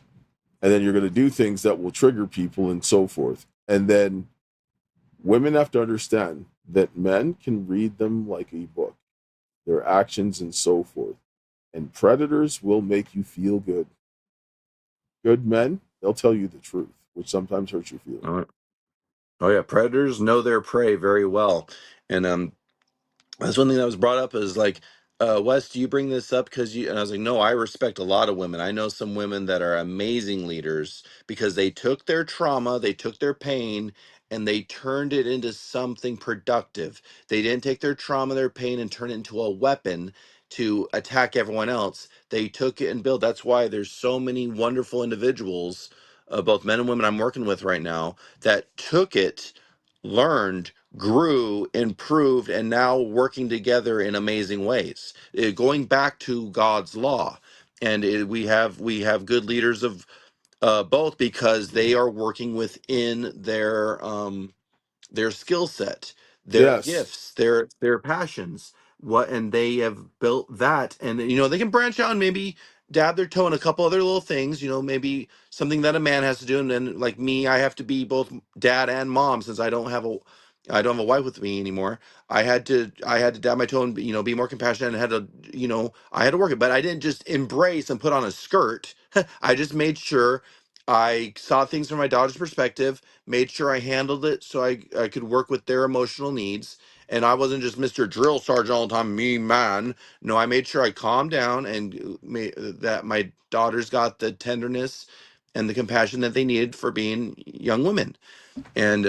And then you're going to do things that will trigger people and so forth. And then women have to understand that men can read them like a book, their actions and so forth. And predators will make you feel good. Good men, they'll tell you the truth, which sometimes hurts your feelings. Oh yeah, predators know their prey very well. And that's one thing that was brought up is like, Wes, do you bring this up because you? And I was like, no, I respect a lot of women. I know some women that are amazing leaders because they took their trauma, they took their pain, and they turned it into something productive. They didn't take their trauma, their pain, and turn it into a weapon to attack everyone else. They took it and built. That's why there's so many wonderful individuals, both men and women I'm working with right now, that took it, learned, grew, improved, and now working together in amazing ways. Going back to God's law, and we have good leaders of both because they are working within their skill set, their Yes. gifts, their passions, and they have built that, and they can branch out and maybe dab their toe in a couple other little things, maybe something that a man has to do, and then like me, I have to be both dad and mom since I don't have a wife with me anymore. I had to dab my toe and be more compassionate, and had to I had to work it, but I didn't just embrace and put on a skirt. I just made sure I saw things from my daughter's perspective, made sure I handled it so I could work with their emotional needs. And I wasn't just Mr. Drill Sergeant all the time, me man. No, I made sure I calmed down and made that my daughters got the tenderness and the compassion that they needed for being young women. And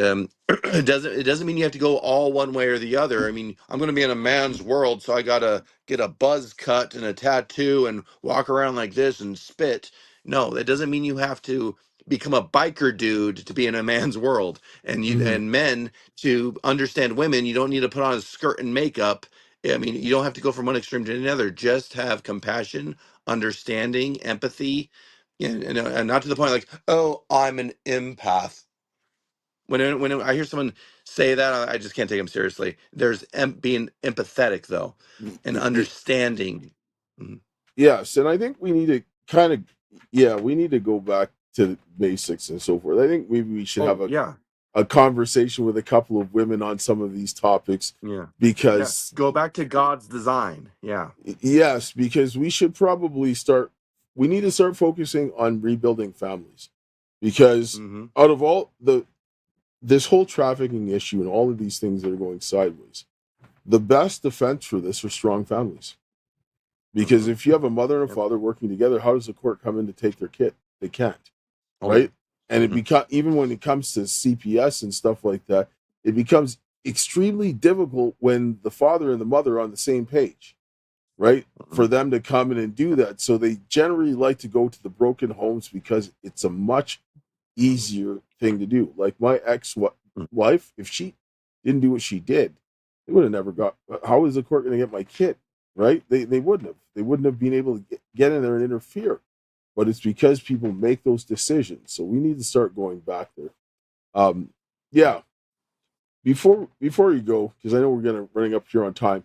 it doesn't mean you have to go all one way or the other. I mean, I'm going to be in a man's world, so I got to get a buzz cut and a tattoo and walk around like this and spit. No, that doesn't mean you have to become a biker dude to be in a man's world. And Mhm. men, to understand women, you don't need to put on a skirt and makeup. I mean, you don't have to go from one extreme to another. Just have compassion, understanding, empathy, and not to the point like, oh, I'm an empath. When I hear someone say that, I just can't take them seriously. There's being empathetic though, and understanding. Mhm. Yes, and I think we need to we need to go back to the basics and so forth. I think maybe we should have Oh yeah, a conversation with a couple of women on some of these topics, yeah, yeah. because Go back to God's design. Yeah. yes, because we need to start focusing on rebuilding families, because Mm-hmm. out of all this whole trafficking issue and all of these things that are going sideways, the best defense for this are strong families. Because Mm-hmm. if you have a mother and a Yep. father working together, how does the court come in to take their kid? They can't, Oh yeah. right? And Mm-hmm. even when it comes to CPS and stuff like that, it becomes extremely difficult when the father and the mother are on the same page, right? For them to come in and do that. So they generally like to go to the broken homes because it's a much easier thing to do. Like my ex-wife, if she didn't do what she did, they would have never got. How is the court going to get my kid? Right? They wouldn't have. They wouldn't have been able to get in there and interfere. But it's because people make those decisions. So we need to start going back there. Yeah. Before you go, because I know we're gonna running up here on time,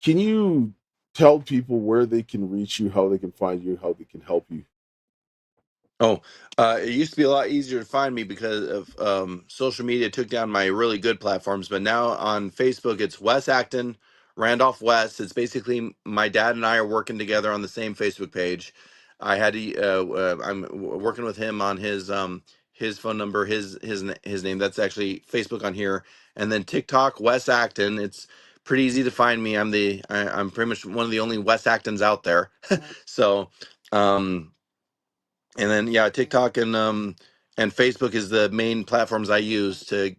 can you tell people where they can reach you, how they can find you, how they can help you? Oh, it used to be a lot easier to find me because of social media took down my really good platforms. But now on Facebook, it's Wes Acton, Randolph West. It's basically my dad and I are working together on the same Facebook page. I'm working with him on his phone number, his name. That's actually Facebook on here, and then TikTok, Wes Acton. It's pretty easy to find me. I'm pretty much one of the only Wes Actons out there. So. And then yeah, TikTok and Facebook is the main platforms I use to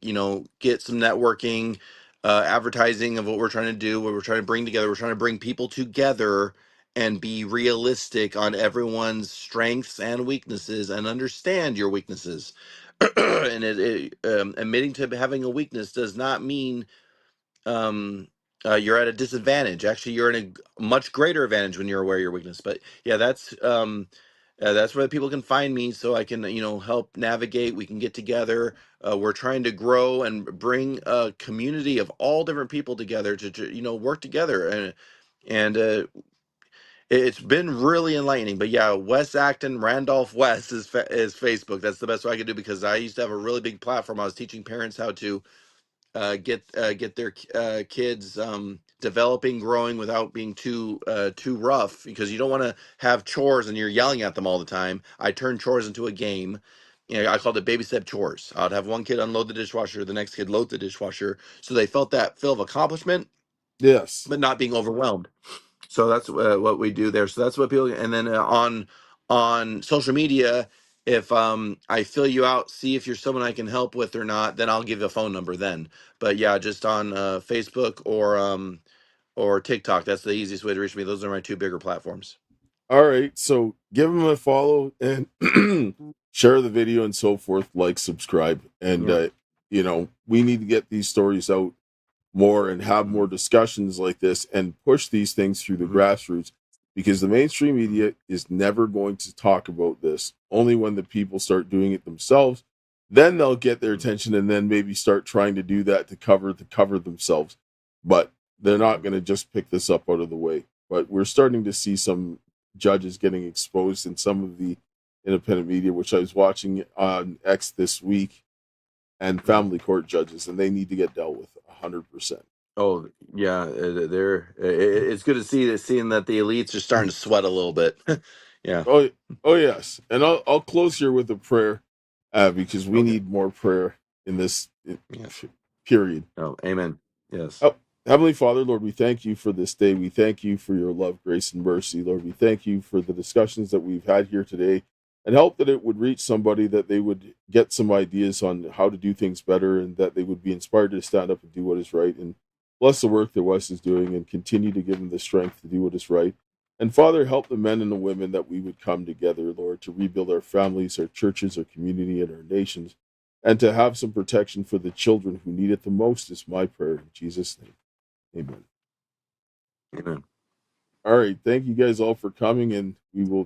get some networking, advertising of what we're trying to do, what we're trying to bring together. We're trying to bring people together and be realistic on everyone's strengths and weaknesses and understand your weaknesses. And admitting to having a weakness does not mean um you're at a disadvantage. Actually, you're in a much greater advantage when you're aware of your weakness. But yeah, that's where people can find me, so I can help navigate. We can get together. We're trying to grow and bring a community of all different people together to work together, and it's been really enlightening. But yeah, Wes Acton, Randolph West is Facebook. That's the best way I could do, because I used to have a really big platform. I was teaching parents how to get their kids developing, growing without being too rough, because you don't want to have chores and you're yelling at them all the time. I turned chores into a game. I called it baby step chores. I'd have one kid unload the dishwasher, the next kid load the dishwasher, so they felt that feel of accomplishment, Yes. but not being overwhelmed. So that's what we do there. So that's what people. And then on social media, if I fill you out, see if you're someone I can help with or not, then I'll give you a phone number then. But yeah, just on Facebook or TikTok, that's the easiest way to reach me. Those are my two bigger platforms. All right. So give them a follow and share the video and so forth, like, subscribe. And, we need to get these stories out more and have more discussions like this and push these things through the grassroots, because the mainstream media is never going to talk about this. Only when the people start doing it themselves, then they'll get their attention, and then maybe start trying to do that to cover themselves. But they're not going to just pick this up out of the way. But we're starting to see some judges getting exposed in some of the independent media, which I was watching on X this week, and family court judges, and they need to get dealt with 100%. Oh yeah, it's good to seeing that the elites are starting to sweat a little bit. Yeah. Oh yes, and I'll close here with a prayer, because we Okay. need more prayer in this Yeah. period. Oh, amen. Yes. Oh, Heavenly Father, Lord, we thank you for this day. We thank you for your love, grace, and mercy. Lord, we thank you for the discussions that we've had here today, and help that it would reach somebody, that they would get some ideas on how to do things better, and that they would be inspired to stand up and do what is right. And bless the work that Wes is doing, and continue to give him the strength to do what is right. And Father, help the men and the women that we would come together, Lord, to rebuild our families, our churches, our community, and our nations, and to have some protection for the children who need it the most, is my prayer in Jesus' name. Amen. Amen. All right. Thank you guys all for coming, and we will